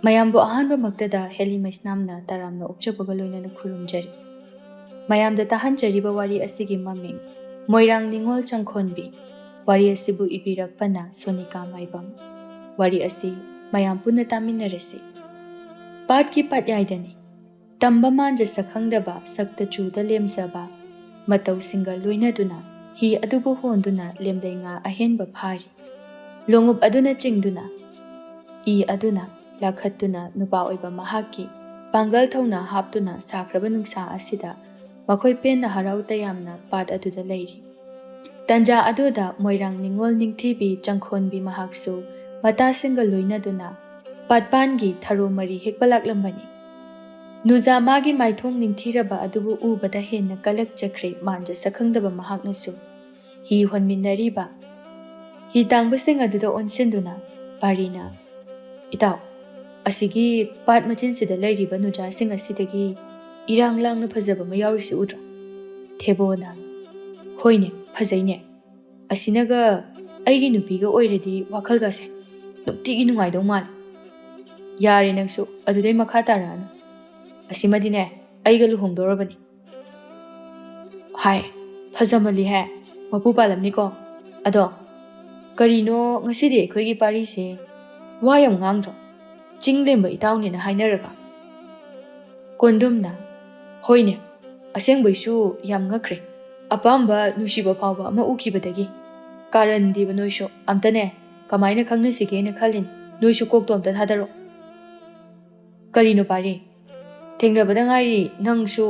ꯃꯌꯥꯝꯕꯨ ꯑꯍꯥꯟꯕꯃꯛꯇꯗ ꯍꯦꯂꯤ ꯃꯩꯁꯅꯥꯝꯅ ꯇꯔꯥꯝꯅ ꯑꯣꯛꯆꯕꯒ ꯂꯣꯏꯅꯅ ꯈꯨꯔꯨꯝꯖꯔꯤ꯫ ꯃꯌꯥꯝꯗ ꯇꯥꯍꯟꯖꯔꯤꯕ ꯋꯥꯔꯤ ꯑꯁꯤꯒꯤ ꯃꯃꯤꯡ ꯃꯣꯏꯔꯥꯡ ꯅꯤꯡꯉꯣꯜ ꯆꯪꯈꯣꯟꯕꯤ꯫ ꯋꯥꯔꯤ ꯑꯁꯤꯕꯨ ꯏꯕꯤꯔꯛꯄꯅ ꯁꯣꯅꯤꯀꯥ ꯃꯥꯏꯕꯝ꯫ ꯋꯥꯔꯤ ꯑꯁꯤ ꯃꯌꯥꯝ ꯄꯨꯟꯅ ꯇꯥꯃꯤꯟꯅꯔꯁꯤ꯫ ꯄꯥꯠꯀꯤ ꯄꯥꯠꯌꯥꯏꯗꯅꯤ ꯇꯝꯕ ꯃꯥꯟꯖ ꯁꯛꯈꯪꯗꯕ ꯁꯛꯇ ꯆꯨꯗ ꯂꯦꯝꯖꯕ ꯃꯇꯧꯁꯤꯡꯒ ꯂꯣꯏꯅꯗꯨꯅ ꯍꯤ ꯑꯗꯨꯕꯨ ꯍꯣꯟꯗꯨꯅ ꯂꯦꯝꯂꯩ ꯉꯥ ꯑꯍꯦꯟꯕ ꯐꯥꯔꯤ꯫ ꯂꯣꯡꯎꯞ ꯑꯗꯨꯅ ꯆꯤꯡꯗꯨꯅ ꯏ ꯑꯗꯨꯅ ꯂꯥꯈꯠꯇꯨꯅ ꯅꯨꯄꯥ ꯑꯣꯏꯕ ꯃꯍꯥꯛꯀꯤ ꯄꯥꯡꯒꯜ ꯊꯧꯅ ꯍꯥꯞꯇꯨꯅ ꯁꯥꯈ꯭ꯔꯕ ꯅꯨꯡꯁꯥ ꯑꯁꯤꯗ ꯃꯈꯣꯏ ꯄꯦꯟꯅ ꯍꯔꯥꯎ ꯇꯌꯥꯝꯅ ꯄꯥꯠ ꯑꯗꯨꯗ ꯂꯩꯔꯤ꯫ ꯇꯟꯖꯥ ꯑꯗꯨꯗ ꯃꯣꯏꯔꯥꯡ ꯅꯤꯡꯉꯣꯜ ꯅꯤꯡꯊꯤꯕꯤ ꯆꯪꯈꯣꯟꯕꯤ ꯃꯍꯥꯛꯁꯨ ꯃꯇꯥꯁꯤꯡꯒ ꯂꯣꯏꯅꯗꯨꯅ ꯄꯥꯠꯄꯥꯟꯒꯤ ꯊꯔꯣ ꯃꯔꯤ ꯍꯦꯛꯄ ꯂꯥꯛꯂꯝꯕꯅꯤ꯫ ꯅꯨꯖꯥ ꯃꯥꯒꯤ ꯃꯥꯏꯊꯣꯡ ꯅꯤꯡꯊꯤꯔꯕ ꯑꯗꯨꯕꯨ ꯎꯕꯗ ꯍꯦꯟꯅ ꯀꯂꯛꯆꯈ꯭ꯔꯦ ꯃꯥꯟꯖ ꯁꯛꯈꯪꯗꯕ ꯃꯍꯥꯛꯅꯁꯨ꯫ ꯍꯤ ꯍꯣꯟꯃꯤꯟꯅꯔꯤꯕ ꯍꯤ ꯇꯥꯡꯕꯁꯤꯡ ꯑꯗꯨꯗ ꯑꯣꯟꯁꯤꯟꯗꯨꯅ ꯄꯥꯔꯤꯅ "ꯏꯇꯥꯎ, ꯑꯁꯤꯒꯤ ꯄꯥꯠ ꯃꯆꯤꯟꯁꯤꯗ ꯂꯩꯔꯤꯕ ꯅꯨꯖꯥꯁꯤꯡ ꯑꯁꯤꯗꯒꯤ ꯏꯔꯥꯡ ꯂꯥꯡꯅ ꯐꯖꯕ ꯑꯃ ꯌꯥꯎꯔꯤꯁꯤ ꯎꯗ꯭ꯔꯣ?" ꯊꯦꯕꯣꯅ "ꯍꯣꯏꯅꯦ, ꯐꯖꯩꯅꯦ. ꯑꯁꯤꯅꯒ ꯑꯩꯒꯤ ꯅꯨꯄꯤꯒ ꯑꯣꯏꯔꯗꯤ ꯋꯥꯈꯜꯒꯁꯦ ꯅꯨꯡꯇꯤꯒꯤ ꯅꯨꯡꯉꯥꯏꯗꯧ ꯃꯥꯜꯂꯦ." "ꯌꯥꯔꯦ ꯅꯪꯁꯨ ꯑꯗꯨꯗꯩ ꯃꯈꯥ ꯇꯥꯔꯛꯑꯅꯨ. ꯑꯁꯤꯃꯗꯤꯅꯦ ꯑꯩꯒ ꯂꯨꯍꯣꯡꯗꯧꯔꯕꯅꯤ." "ꯍꯥꯏ, ꯐꯖꯃꯜꯂꯤꯍꯦ. ꯃꯄꯨ ꯄꯥꯜꯂꯝꯅꯤꯀꯣ. ꯑꯗꯣ ꯀꯔꯤꯅꯣ ꯉꯁꯤꯗꯤ ꯑꯩꯈꯣꯏꯒꯤ ꯄꯥꯔꯤꯁꯦ ꯋꯥ ꯌꯥꯝ ꯉꯥꯡꯗ꯭ꯔꯣ? ꯆꯤꯡꯂꯦꯝꯕ ꯏꯇꯥꯎꯅꯦꯅ ꯍꯥꯏꯅꯔꯒ." ꯀꯣꯟꯗꯨꯝꯅ "ꯍꯣꯏꯅꯦ, ꯑꯁꯦꯡꯕꯩꯁꯨ ꯌꯥꯝ ꯉꯛꯈ꯭ꯔꯦ. ꯑꯄꯥꯝꯕ ꯅꯨꯡꯁꯤꯕ ꯐꯥꯎꯕ ꯑꯃ ꯎꯈꯤꯕꯗꯒꯤ꯫ ꯀꯥꯔꯟꯗꯤꯕ ꯅꯣꯏꯁꯨ ꯑꯝꯇꯅꯦ ꯀꯃꯥꯏꯅ ꯈꯪꯅꯁꯤꯒꯦꯅ ꯈꯜꯂꯤꯅꯤ. ꯅꯣꯏꯁꯨ ꯀꯣꯛꯇꯣ ꯑꯝꯇ ꯊꯥꯗꯔꯛꯑꯣ." "ꯀꯔꯤꯅꯣ ꯄꯥꯔꯤ? ꯊꯦꯡꯅꯕꯗ ꯉꯥꯏꯔꯤ ꯅꯪꯁꯨ."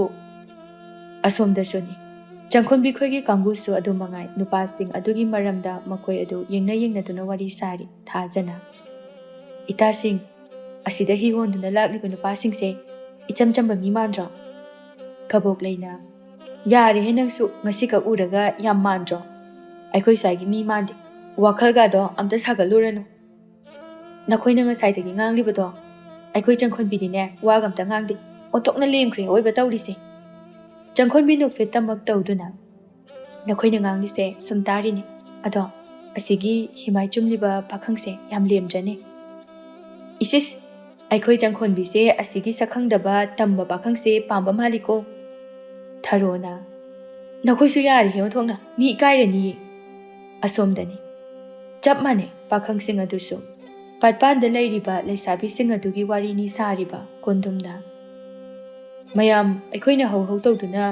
ꯑꯁꯣꯝꯗꯁꯨꯅꯤ ꯆꯪꯈꯣꯟꯕꯤ ꯈꯣꯏꯒꯤ ꯀꯥꯡꯕꯨꯁꯨ ꯑꯗꯨ ꯃꯉꯥꯏ ꯅꯨꯄꯥꯁꯤꯡ ꯑꯗꯨꯒꯤ ꯃꯔꯝꯗ ꯃꯈꯣꯏ ꯑꯗꯨ ꯌꯦꯡꯅꯗꯨꯅ ꯋꯥꯔꯤ ꯁꯥꯔꯤ ꯊꯥꯖꯅ꯫ "ꯏꯇꯥꯁꯤꯡ, ꯑꯁꯤꯗ ꯍꯤ ꯍꯣꯟꯗꯨꯅ ꯂꯥꯛꯂꯤꯕ ꯅꯨꯄꯥꯁꯤꯡꯁꯦ ꯏꯆꯝ ꯆꯝꯕ ꯃꯤ ꯃꯥꯟꯗ꯭ꯔꯣ?" ꯀꯕꯣꯛꯂꯩꯅ "ꯌꯥꯔꯦꯍꯦ ꯅꯪꯁꯨ ꯉꯁꯤꯈꯛ ꯎꯔꯒ ꯌꯥꯝ ꯃꯥꯟꯗ꯭ꯔꯣ? ꯑꯩꯈꯣꯏ ꯁ꯭ꯋꯥꯏꯒꯤ ꯃꯤ ꯃꯥꯟꯗꯦ. ꯋꯥꯈꯜꯒꯗꯣ ꯑꯝꯇ ꯁꯥꯒꯠꯂꯨꯔꯅꯨ. ꯅꯈꯣꯏꯅ ꯉꯁꯥꯏꯗꯒꯤ ꯉꯥꯡꯂꯤꯕꯗꯣ ꯑꯩꯈꯣꯏ ꯆꯪꯈꯣꯟꯕꯤꯗꯤꯅꯦ ꯋꯥꯒ ꯑꯝꯇ ꯉꯥꯡꯗꯦ. ꯑꯣꯟꯊꯣꯛꯅ ꯂꯦꯝꯈ꯭ꯔꯦ ꯑꯣꯏꯕ ꯇꯧꯔꯤꯁꯦ." ꯆꯪꯈꯣꯟꯕꯤ ꯅꯣꯛꯐꯦꯠ ꯇꯃꯛ ꯇꯧꯗꯨꯅ "ꯅꯈꯣꯏꯅ ꯉꯥꯡꯂꯤꯁꯦ ꯁꯨꯝ ꯇꯥꯔꯤꯅꯤ. ꯑꯗꯣ ꯑꯁꯤꯒꯤ ꯍꯤꯃꯥꯏ ꯆꯨꯝꯂꯤꯕ ꯄꯥꯈꯪꯁꯦ ꯌꯥꯝ ꯂꯦꯝꯗ꯭ꯔꯅꯦ? ꯏꯁꯤꯁ, ꯑꯩꯈꯣꯏ ꯆꯪꯈꯣꯟꯕꯤꯁꯦ ꯑꯁꯤꯒꯤ ꯁꯛꯈꯪꯗꯕ ꯇꯝꯕ ꯄꯥꯈꯪꯁꯦ ꯄꯥꯝꯕ ꯃꯥꯜꯂꯤꯀꯣ." ꯊꯔꯣꯅ "ꯅꯈꯣꯏꯁꯨ ꯌꯥꯔꯤꯍꯦ ꯑꯣꯟꯊꯣꯛꯅ, ꯃꯤ ꯏꯀꯥꯏꯔꯅꯤꯌꯦ." ꯑꯁꯣꯝꯗꯅꯤ ꯆꯞ ꯃꯥꯟꯅꯩ ꯄꯥꯈꯪꯁꯤꯡ ꯑꯗꯨꯁꯨ ꯄꯥꯠꯄꯥꯟꯗ ꯂꯩꯔꯤꯕ ꯂꯩꯁꯥꯕꯤꯁꯤꯡ ꯑꯗꯨꯒꯤ ꯋꯥꯔꯤꯅꯤ ꯁꯥꯔꯤꯕ ꯀꯣꯟꯗꯨꯝꯅ "ꯃꯌꯥꯝ ꯑꯩꯈꯣꯏꯅ ꯍꯧ ꯇꯧꯗꯨꯅ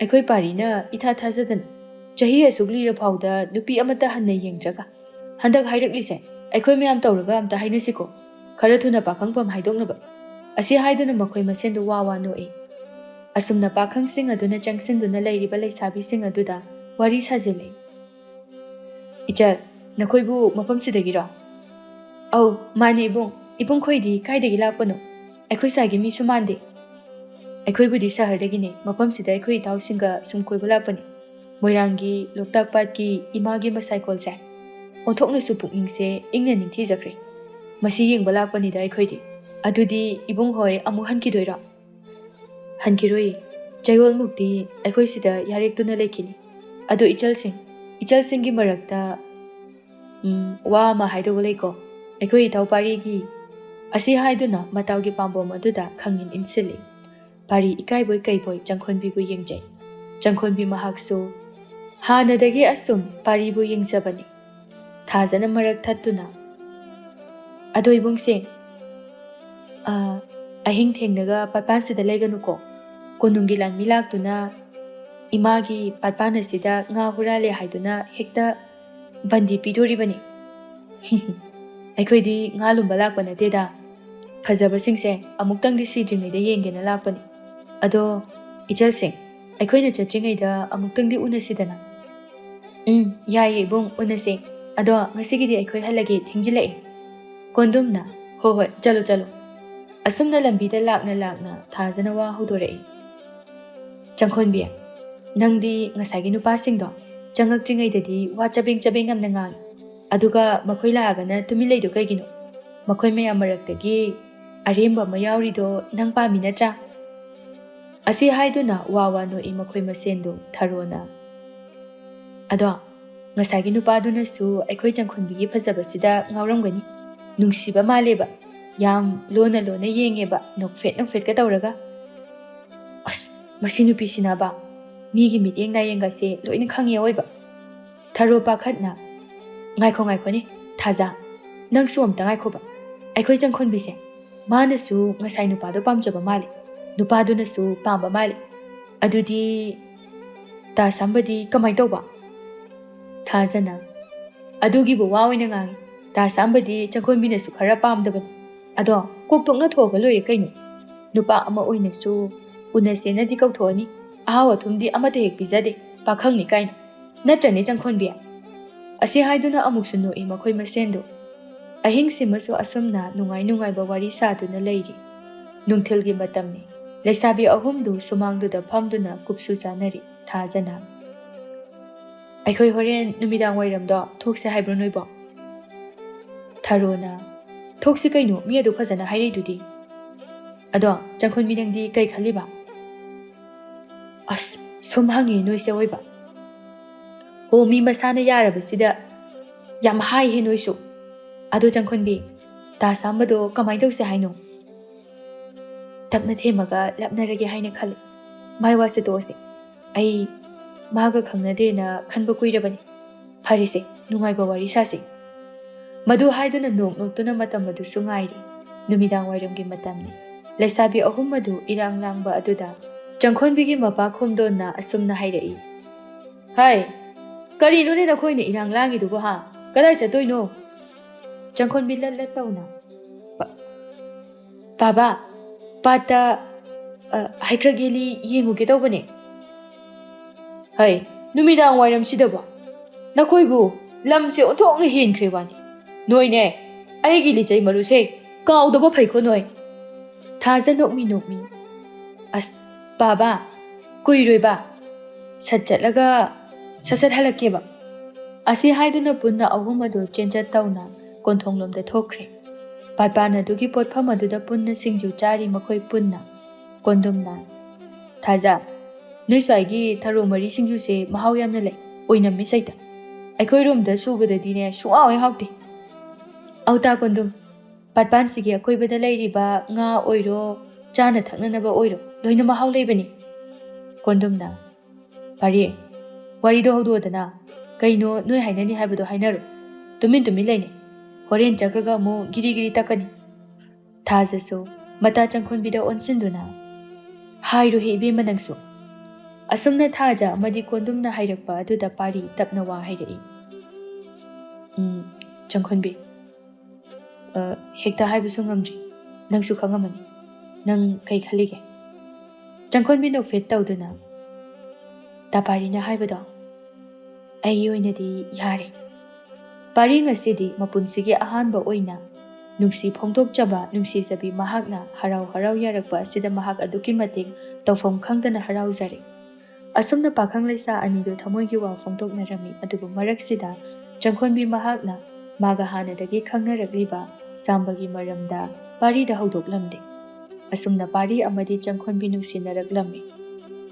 ꯑꯩꯈꯣꯏ ꯄꯥꯔꯤꯅ ꯏꯊꯥ ꯊꯥꯖꯗꯅ ꯆꯍꯤ ꯑꯁꯨꯛ ꯂꯤꯔ ꯐꯥꯎꯗ ꯅꯨꯄꯤ ꯑꯃꯠꯇ ꯍꯟꯅ ꯌꯦꯡꯗ꯭ꯔꯒ ꯍꯟꯗꯛ ꯍꯥꯏꯔꯛꯂꯤꯁꯦ ꯑꯩꯈꯣꯏ ꯃꯌꯥꯝ ꯇꯧꯔꯒ ꯑꯝꯇ ꯍꯥꯏꯅꯁꯤꯀꯣ, ꯈꯔ ꯊꯨꯅ ꯄꯥꯈꯪꯐꯝ ꯍꯥꯏꯗꯣꯛꯅꯕ." ꯑꯁꯤ ꯍꯥꯏꯗꯨꯅ ꯃꯈꯣꯏ ꯃꯁꯦꯟꯗꯨ ꯋꯥ ꯅꯣꯛꯏ꯫ ꯑꯁꯨꯝꯅ ꯄꯥꯈꯪꯁꯤꯡ ꯑꯗꯨꯅ ꯆꯪꯁꯤꯟꯗꯨꯅ ꯂꯩꯔꯤꯕ ꯂꯩꯁꯥꯕꯤꯁꯤꯡ ꯑꯗꯨꯗ ꯋꯥꯔꯤ ꯁꯥꯖꯤꯜꯂꯤ꯫ "ꯏꯆꯜ, ꯅꯈꯣꯏꯕꯨ ꯃꯐꯝꯁꯤꯗꯒꯤꯔꯣ?" "ꯑꯧ ꯃꯥꯅꯦ ꯏꯕꯨꯡ. ꯏꯕꯨꯡꯈꯣꯏꯗꯤ ꯀꯥꯏꯗꯒꯤ ꯂꯥꯛꯄꯅꯣ? ꯑꯩꯈꯣꯏ ꯁ꯭ꯋꯥꯏꯒꯤ ꯃꯤꯁꯨ ꯃꯥꯟꯗꯦ." "ꯑꯩꯈꯣꯏꯕꯨꯗꯤ ꯁꯍꯔꯗꯒꯤꯅꯦ. ꯃꯐꯝꯁꯤꯗ ꯑꯩꯈꯣই ꯏꯇꯥꯎꯁꯤꯡꯒ ꯁꯨꯝ ꯀꯣꯏꯕ ꯂꯥꯛꯄꯅꯤ. ꯃꯣꯏꯔꯥꯡꯒꯤ ꯂꯣꯛꯇꯥꯛ ꯄꯥꯠꯀꯤ ꯏꯃꯥꯒꯤ ꯃꯁꯥꯏꯀꯣꯜꯁꯦ ꯑꯣꯟꯊꯣꯛꯅꯁꯨ ꯄꯨꯛꯅꯤꯡꯁꯦ ꯏꯪꯅ ꯅꯤꯡꯊꯤꯖꯈ꯭ꯔꯦ. ꯃꯁꯤ ꯌꯦꯡꯕ ꯂꯥꯛꯄꯅꯤꯗ ꯑꯩꯈꯣꯏꯗꯤ." "ꯑꯗꯨꯗꯤ ꯏꯕꯨꯡ ꯍꯣꯏ ꯑꯃꯨꯛ ꯍꯟꯈꯤꯗꯣꯏꯔꯣ?" "ꯍꯟꯈꯤꯔꯣꯏꯌꯦ. ꯆꯌꯣꯜꯃꯨꯛꯇꯤ ꯑꯩꯈꯣꯏ ꯁꯤꯗ ꯌꯥꯔꯦꯛꯇꯨꯅ ꯂꯩꯈꯤꯅꯤ. ꯑꯗꯣ ꯏꯆꯜꯁꯤꯡꯒꯤ ꯃꯔꯛꯇ ꯋꯥ ꯑꯃ ꯍꯥꯏꯗꯧꯕ ꯂꯩꯀꯣ. ꯑꯩꯈꯣꯏ ꯏꯇꯥꯎ ꯄꯥꯔꯤꯒꯤ." ꯑꯁꯤ ꯍꯥꯏꯗꯨꯅ ꯃꯇꯥꯎꯒꯤ ꯄꯥꯝꯕꯣꯝ ꯑꯗꯨꯗ ꯈꯪꯏꯟ ꯏꯟꯁꯤꯜꯂꯤ꯫ ꯄꯥꯔꯤ ꯏꯀꯥꯏꯕꯣꯏ ꯀꯩꯕꯣꯏ ꯆꯪꯈꯣꯟꯕꯤꯕꯨ ꯌꯦꯡꯖꯩ꯫ ꯆꯪꯈꯣꯟꯕꯤ ꯃꯍꯥꯛꯁꯨ ꯍꯥꯟꯅꯗꯒꯤ ꯑꯁꯨꯝ ꯄꯥꯔꯤꯕꯨ ꯌꯦꯡꯖꯕꯅꯤ ꯊꯥꯖꯅ ꯃꯔꯛ ꯊꯠꯇꯨꯅ "ꯑꯗꯣ ꯏꯕꯨꯡꯁꯤꯡ, ꯑꯍꯤꯡ ꯊꯦꯡꯅꯒ ꯄꯥꯠꯄꯥꯟꯁꯤꯗ ꯂꯩꯒꯅꯨꯀꯣ. ꯀꯣꯅꯨꯡꯒꯤ ꯂꯥꯟꯃꯤ ꯂꯥꯛꯇꯨꯅ ꯏꯃꯥꯒꯤ ꯄꯥꯠꯄꯥꯟ ꯑꯁꯤꯗ ꯉꯥ ꯍꯨꯔꯥꯜꯂꯦ ꯍꯥꯏꯗꯨꯅ ꯍꯦꯛꯇ ꯕꯟꯗꯤ ꯄꯤꯗꯣꯔꯤꯕꯅꯤ." "ꯑꯩꯈꯣꯏꯗꯤ ꯉꯥ ꯂꯨꯝꯕ ꯂꯥꯛꯄ ꯅꯠꯇꯦꯗ. ꯐꯖꯕꯁꯤꯡꯁꯦ ꯑꯃꯨꯛꯇꯪꯗꯤ ꯁꯤꯗ꯭ꯔꯤꯉꯩꯗ ꯌꯦꯡꯒꯦꯅ ꯂꯥꯛꯄꯅꯤ. ꯑꯗꯣ ꯏꯆꯜꯁꯤꯡ, ꯑꯩꯈꯣꯏꯅ ꯆꯠꯇ꯭ꯔꯤꯉꯩꯗ ꯑꯃꯨꯛꯇꯪꯗꯤ ꯎꯅꯁꯤꯗꯅ." "ꯌꯥꯏꯌꯦ ꯏꯕꯨꯡ, ꯎꯅꯁꯦ. ꯑꯗꯣ ꯉꯁꯤꯒꯤꯗꯤ ꯑꯩꯈꯣꯏ ꯍꯜꯂꯒꯦ, ꯊꯦꯡꯖꯤꯜꯂꯛꯑꯦ." ꯀꯣꯟꯗꯨꯝꯅ "ꯍꯣꯏ, ꯆꯠꯂꯣ." ꯑꯁꯨꯝꯅ ꯂꯝꯕꯤꯗ ꯂꯥꯛꯅ ꯊꯥꯖꯅ ꯋꯥ ꯍꯧꯗꯣꯔꯛꯏ꯫ "ꯆꯪꯈꯣꯟꯕꯤ, ꯅꯪꯗꯤ ꯉꯁꯥꯏꯒꯤ ꯅꯨꯄꯥꯁꯤꯡꯗꯣ ꯆꯪꯉꯛꯇ꯭ꯔꯤꯉꯩꯗꯗꯤ ꯋꯥ ꯆꯕꯦꯡ ꯌꯥꯝꯅ ꯉꯥꯡꯉꯤ. ꯑꯗꯨꯒ ꯃꯈꯣꯏ ꯂꯥꯛꯑꯒꯅ ꯇꯨꯃꯤꯟ ꯂꯩꯗꯣ ꯀꯩꯒꯤꯅꯣ? ꯃꯈꯣꯏ ꯃꯌꯥꯝ ꯃꯔꯛꯇꯒꯤ ꯑꯔꯦꯝꯕ ꯑꯃ ꯌꯥꯎꯔꯤꯗꯣ ꯅꯪ ꯄꯥꯝꯃꯤ ꯅꯠꯇ꯭ꯔꯥ?" ꯑꯁꯤ ꯍꯥꯏꯗꯨꯅ ꯋꯥ ꯅꯣꯛꯏ ꯃꯈꯣꯏ ꯃꯁꯦꯟꯗꯨ ꯊꯔꯣꯅ "ꯑꯗꯣ ꯉꯁꯥꯏꯒꯤ ꯅꯨꯄꯥꯗꯨꯅꯁꯨ ꯑꯩꯈꯣই ꯆꯪꯈꯣꯟꯕꯤꯒꯤ ꯐꯖꯕꯁꯤꯗ ꯉꯥꯎꯔꯝꯒꯅꯤ. ꯅꯨꯡꯁꯤꯕ ꯃꯥꯜꯂꯦꯕ. ꯌꯥꯝ ꯂꯣꯟꯅ ꯂꯣꯟꯅ ꯌꯦꯡꯉꯦꯕ ꯅꯣꯛꯐꯦꯠꯀ ꯇꯧꯔꯒ ꯑꯁ ꯃꯁꯤ ꯅꯨꯄꯤꯁꯤꯅꯕ ꯃꯤꯒꯤ ꯃꯤꯠꯌꯦꯡ ꯅꯥꯌꯦꯡꯒꯁꯦ ꯂꯣꯏꯅ ꯈꯪꯉꯦ ꯑꯣꯏꯕ ꯊꯔꯣ ꯄꯥꯈꯠꯅ ꯉꯥꯏꯈꯣꯅꯦ ꯊꯥꯖ ꯅꯪꯁꯨ ꯑꯝꯇ ꯉꯥꯏꯈꯣꯕ ꯑꯩꯈꯣꯏ ꯆꯪꯈꯣꯟꯕꯤꯁꯦ ꯃꯥꯅꯁꯨ ꯉꯁꯥꯏ ꯅꯨꯄꯥꯗꯣ ꯄꯥꯝꯖꯕ ꯃꯥꯜꯂꯦ ꯅꯨꯄꯥꯗꯨꯅꯁꯨ ꯄꯥꯝꯕ ꯃꯥꯜꯂꯦ ꯑꯗꯨꯗꯤ ꯇꯥ ꯁꯥꯝꯕꯗꯤ ꯀꯃꯥꯏ ꯇꯧꯕ ꯊꯥꯖꯅ ꯑꯗꯨꯒꯤꯕꯨ ꯋꯥ ꯑꯣꯏꯅ ꯉꯥꯡꯉꯤ ꯇꯥ ꯁꯥꯝꯕꯗꯤ ꯆꯪꯈꯣꯟꯕꯤꯅꯁꯨ ꯈꯔ ꯄꯥꯝꯗꯕꯅꯤ ꯑꯗꯣ ꯀꯣꯛꯇꯣꯛꯅ ꯊꯣꯛꯑꯒ ꯂꯣꯏꯔꯦ ꯀꯩꯅꯣ ꯅꯨꯄꯥ ꯑꯃ ꯑꯣꯏꯅꯁꯨ ꯎꯅꯁꯦꯅꯗꯤ ꯀꯧꯊꯣꯛꯑꯅꯤ ꯑꯍꯥꯎ ꯑꯊꯨꯝꯗꯤ ꯑꯃꯠꯇ ꯍꯦꯛ ꯄꯤꯖꯗꯦ ꯄꯥꯈꯪꯅꯤ ꯀꯥꯏꯅ ꯅꯠꯇ꯭ꯔꯅꯦ ꯆꯪꯈꯣꯟꯕꯤ ꯑꯁꯤ ꯍꯥꯏꯗꯨꯅ ꯑꯃꯨꯛꯁꯨ ꯅꯣꯛꯏ ꯃꯈꯣꯏ ꯃꯁꯦꯟꯗꯣ ꯑꯍꯤꯡꯁꯤꯃꯁꯨ ꯑꯁꯨꯝꯅ ꯅꯨꯡꯉꯥꯏꯕ ꯋꯥꯔꯤ ꯁꯥꯗꯨꯅ ꯂꯩꯔꯤ ꯅꯨꯡꯊꯤꯜꯒꯤ ꯃꯇꯝꯅꯤ ꯂꯩꯁꯥꯕꯤ ꯑꯍꯨꯝꯗꯨ ꯁꯨꯃꯥꯡꯗꯨꯗ ꯐꯝꯗꯨꯅ ꯀꯨꯞꯁꯨ ꯆꯥꯅꯔꯤ ꯊꯥꯖꯅ ꯑꯩꯈꯣꯏ ꯍꯣꯔꯦꯟ ꯅꯨꯃꯤꯗꯥꯡ ꯋꯥꯏꯔꯝꯗꯣ ꯊꯣꯛꯁꯦ ꯍꯥꯏꯕ꯭ꯔꯣ ꯅꯣꯏꯕꯣ ꯊꯔꯣꯅ ꯊꯣꯛꯁꯤ ꯀꯩꯅꯣ ꯃꯤ ꯑꯗꯨ ꯐꯖꯅ ꯍꯥꯏꯔꯛꯏꯗꯨꯗꯤ ꯑꯗꯣ ꯆꯪꯈꯣꯟꯕꯤ ꯅꯪꯗꯤ ꯀꯩ ꯈꯜꯂꯤꯕ ꯑꯁ ꯁꯨꯝ ꯍꯪꯉꯤ ꯅꯣꯏꯁꯦ ꯑꯣꯏꯕ ꯍꯣ ꯃꯤ ꯃꯁꯥꯅ ꯌꯥꯔꯕꯁꯤꯗ ꯌꯥꯝ ꯍꯥꯏꯍꯦ ꯅꯣꯏꯁꯨ ꯑꯗꯣ ꯆꯪꯈꯣꯟꯕꯤ ꯇꯥ ꯁꯥꯝꯕꯗꯣ ꯀꯃꯥꯏꯅ ꯇꯧꯁꯦ ꯍꯥꯏꯅꯣ ꯇꯞꯅ ꯊꯦꯝꯃꯒ ꯂꯥꯞꯅꯔꯒꯦ ꯍꯥꯏꯅ ꯈꯜꯂꯤ ꯃꯥꯏ ꯋꯥꯁꯦ ꯇꯣꯛꯑꯁꯦ ꯑꯩ ꯃꯥꯒ ꯈꯪꯅꯗꯦꯅ ꯈꯟꯕ ꯀꯨꯏꯔꯕꯅꯤ ꯐꯔꯤꯁꯦ ꯅꯨꯡꯉꯥꯏꯕ ꯋꯥꯔꯤ ꯁꯥꯁꯤ ꯃꯗꯨ ꯍꯥꯏꯗꯨꯅ ꯅꯣꯛꯇꯨꯅ ꯃꯇꯝ ꯑꯗꯨꯁꯨ ꯉꯥꯏꯔꯤ ꯅꯨꯃꯤꯗꯥꯡ ꯋꯥꯏꯔꯝꯒꯤ ꯃꯇꯝꯅꯤ ꯂꯩꯁꯥꯕꯤ ꯑꯍꯨꯝ ꯑꯗꯨ ꯏꯔꯥꯡ ꯂꯥꯡꯕ ꯑꯗꯨꯗ ꯆꯪꯈꯣꯟꯕꯤꯒꯤ ꯃꯄꯥ ꯈꯣꯝꯗꯣꯟꯅ ꯑꯁꯨꯝꯅ ꯍꯥꯏꯔꯛꯏ ꯍꯥꯏ ꯀꯔꯤꯅꯣꯅꯦ ꯅꯈꯣꯏꯅ ꯏꯔꯥꯡ ꯂꯥꯡꯉꯤꯗꯨꯕꯣ ꯍꯥ ꯀꯗꯥꯏ ꯆꯠꯇꯣꯏꯅꯣ ꯆꯪꯈꯣꯟꯕꯤ ꯂꯠ ꯇꯧꯅ ꯕꯥꯕꯥ ꯄꯥꯠꯇ ꯍꯩꯀ꯭ꯔꯛ ꯌꯦꯜꯂꯤ ꯌꯦꯡꯉꯨꯒꯦ ꯇꯧꯕꯅꯦ ꯍꯩ ꯅꯨꯃꯤꯗꯥꯡ ꯋꯥꯏꯔꯝꯁꯤꯗꯕꯣ ꯅꯈꯣꯏꯕꯨ ꯂꯝꯁꯦ ꯑꯣꯟꯊꯣꯛꯅ ꯍꯦꯟꯈ꯭ꯔꯦ ꯋꯥꯅꯤ ꯅꯣꯏꯅꯦ ꯑꯩꯒꯤ ꯂꯤꯆꯩ ꯃꯔꯨꯁꯦ ꯀꯥꯎꯗꯕ ꯐꯩꯀꯣ ꯅꯣꯏ ꯊꯥꯖ ꯅꯣꯛꯃꯤ ꯑꯁ ꯕꯥꯕꯥ ꯀꯨꯏꯔꯣꯏꯕ ꯁꯠ ꯆꯠꯂꯒ ꯁꯠ ꯍꯜꯂꯛꯀꯦꯕ ꯑꯁꯤ ꯍꯥꯏꯗꯨꯅ ꯄꯨꯟꯅ ꯑꯍꯨꯝ ꯑꯗꯨ ꯆꯦꯟꯆꯠ ꯇꯧꯅ ꯀꯣꯟꯊꯣꯡꯂꯣꯝꯗ ꯊꯣꯛꯈ꯭ꯔꯦ ꯄꯥꯠꯄꯥꯟ ꯑꯗꯨꯒꯤ ꯄꯣꯠꯐꯝ ꯑꯗꯨꯗ ꯄꯨꯟꯅ ꯁꯤꯡꯖꯨ ꯆꯥꯔꯤ ꯃꯈꯣꯏ ꯄꯨꯟꯅ ꯀꯣꯟꯗꯨꯝꯅ ꯊꯥꯖ ꯅꯣꯏ ꯁ꯭ꯋꯥꯏꯒꯤ ꯊꯔꯣ ꯃꯔꯤ ꯁꯤꯡꯖꯨꯁꯦ ꯃꯍꯥꯎ ꯌꯥꯝꯅ ꯂꯩ ꯑꯣꯏꯅꯝꯃꯤ ꯁꯩꯇ ꯑꯩꯈꯣꯏꯔꯣꯝꯗ ꯁꯨꯕꯗꯗꯤꯅꯦ ꯁꯨꯡꯍꯥꯎ ꯍꯦꯛ ꯍꯥꯎꯇꯦ ꯑꯧꯇꯥ ꯀꯣꯟꯗꯨꯝ ꯄꯥꯠꯄꯥꯟꯁꯤꯒꯤ ꯑꯀꯣꯏꯕꯗ ꯂꯩꯔꯤꯕ ꯉꯥ ꯑꯣꯏꯔꯣ ꯆꯥꯅ ꯊꯛꯅꯅꯕ ꯑꯣꯏꯔꯣ ꯂꯣꯏꯅ ꯃꯍꯥꯎ ꯂꯩꯕꯅꯤ ꯀꯣꯟꯗꯨꯝꯅ ꯄꯥꯔꯤ ꯋꯥꯔꯤꯗꯣ ꯍꯧꯗꯣꯛꯑꯣꯗꯅ ꯀꯩꯅꯣ ꯅꯣꯏ ꯍꯥꯏꯅꯅꯤ ꯍꯥꯏꯕꯗꯣ ꯍꯥꯏꯅꯔꯣ ꯇꯨꯃꯤꯟ ꯂꯩꯅꯦ ꯍꯣꯔꯦꯟ ꯆꯠꯈ꯭ꯔꯒ ꯑꯃꯨꯛ ꯒꯤꯔꯤ ꯇꯛꯀꯅꯤ ꯊꯥꯖꯁꯨ ꯃꯇꯥ ꯆꯪꯈꯣꯟꯕꯤꯗ ꯑꯣꯟꯁꯤꯟꯗꯨꯅ ꯍꯥꯏꯔꯣꯍꯦ ꯏꯕꯦꯝꯃ ꯅꯪꯁꯨ ꯑꯁꯨꯝꯅ ꯊꯥꯖ ꯑꯃꯗꯤ ꯀꯣꯟꯗꯨꯝꯅ ꯍꯥꯏꯔꯛꯄ ꯑꯗꯨꯗ ꯄꯥꯔꯤ ꯇꯞꯅ ꯋꯥ ꯍꯥꯏꯔꯛꯏ ꯆꯪꯈꯣꯟꯕꯤ ꯍꯦꯛꯇ ꯍꯥꯏꯕꯁꯨ ꯉꯝꯗ꯭ꯔꯤ ꯅꯪꯁꯨ ꯈꯪꯉꯝꯃꯅꯤ ꯅꯪ ꯀꯩ ꯈꯜꯂꯤꯒꯦ ꯆꯪꯈꯣꯟꯕꯤ ꯅꯣꯛꯐꯦꯠ ꯇꯧꯗꯨꯅ ꯇꯥꯄꯥꯔꯤꯅ ꯍꯥꯏꯕꯗꯣ ꯑꯩꯒꯤ ꯑꯣꯏꯅꯗꯤ ꯌꯥꯔꯦ ꯄꯥꯔꯤ ꯉꯁꯤꯗꯤ ꯃꯄꯨꯟꯁꯤꯒꯤ ꯑꯍꯥꯟꯕ ꯑꯣꯏꯅ ꯅꯨꯡꯁꯤ ꯐꯣꯡꯗꯣꯛꯆꯕ ꯅꯨꯡꯁꯤꯖꯕꯤ ꯃꯍꯥꯛꯅ ꯍꯔꯥꯎ ꯌꯥꯔꯛꯄ ꯑꯁꯤꯗ ꯃꯍꯥꯛ ꯑꯗꯨꯛꯀꯤ ꯃꯇꯤꯛ ꯇꯧꯐꯝ ꯈꯪꯗꯅ ꯍꯔꯥꯎꯖꯔꯦ ꯑꯁꯨꯝꯅ ꯄꯥꯈꯪ ꯂꯩꯁꯥ ꯑꯅꯤꯗꯨ ꯊꯃꯣꯏꯒꯤ ꯋꯥ ꯐꯣꯡꯗꯣꯛꯅꯔꯝꯃꯤ ꯑꯗꯨꯕꯨ ꯃꯔꯛꯁꯤꯗ ꯆꯪꯈꯣꯟꯕꯤ ꯃꯍꯥꯛꯅ ꯃꯥꯒ ꯍꯥꯟꯅꯗꯒꯤ ꯈꯪꯅꯔꯛꯂꯤꯕ ꯁꯥꯝꯕꯒꯤ ꯃꯔꯝꯗ ꯄꯥꯔꯤꯗ ꯍꯧꯗꯣꯛꯂꯝꯗꯦ ꯑꯁꯨꯝꯅ ꯄꯥꯔꯤ ꯑꯃꯗꯤ ꯆꯪꯈꯣꯟꯕꯤ ꯅꯨꯡꯁꯤꯅꯔꯛꯂꯝꯃꯤ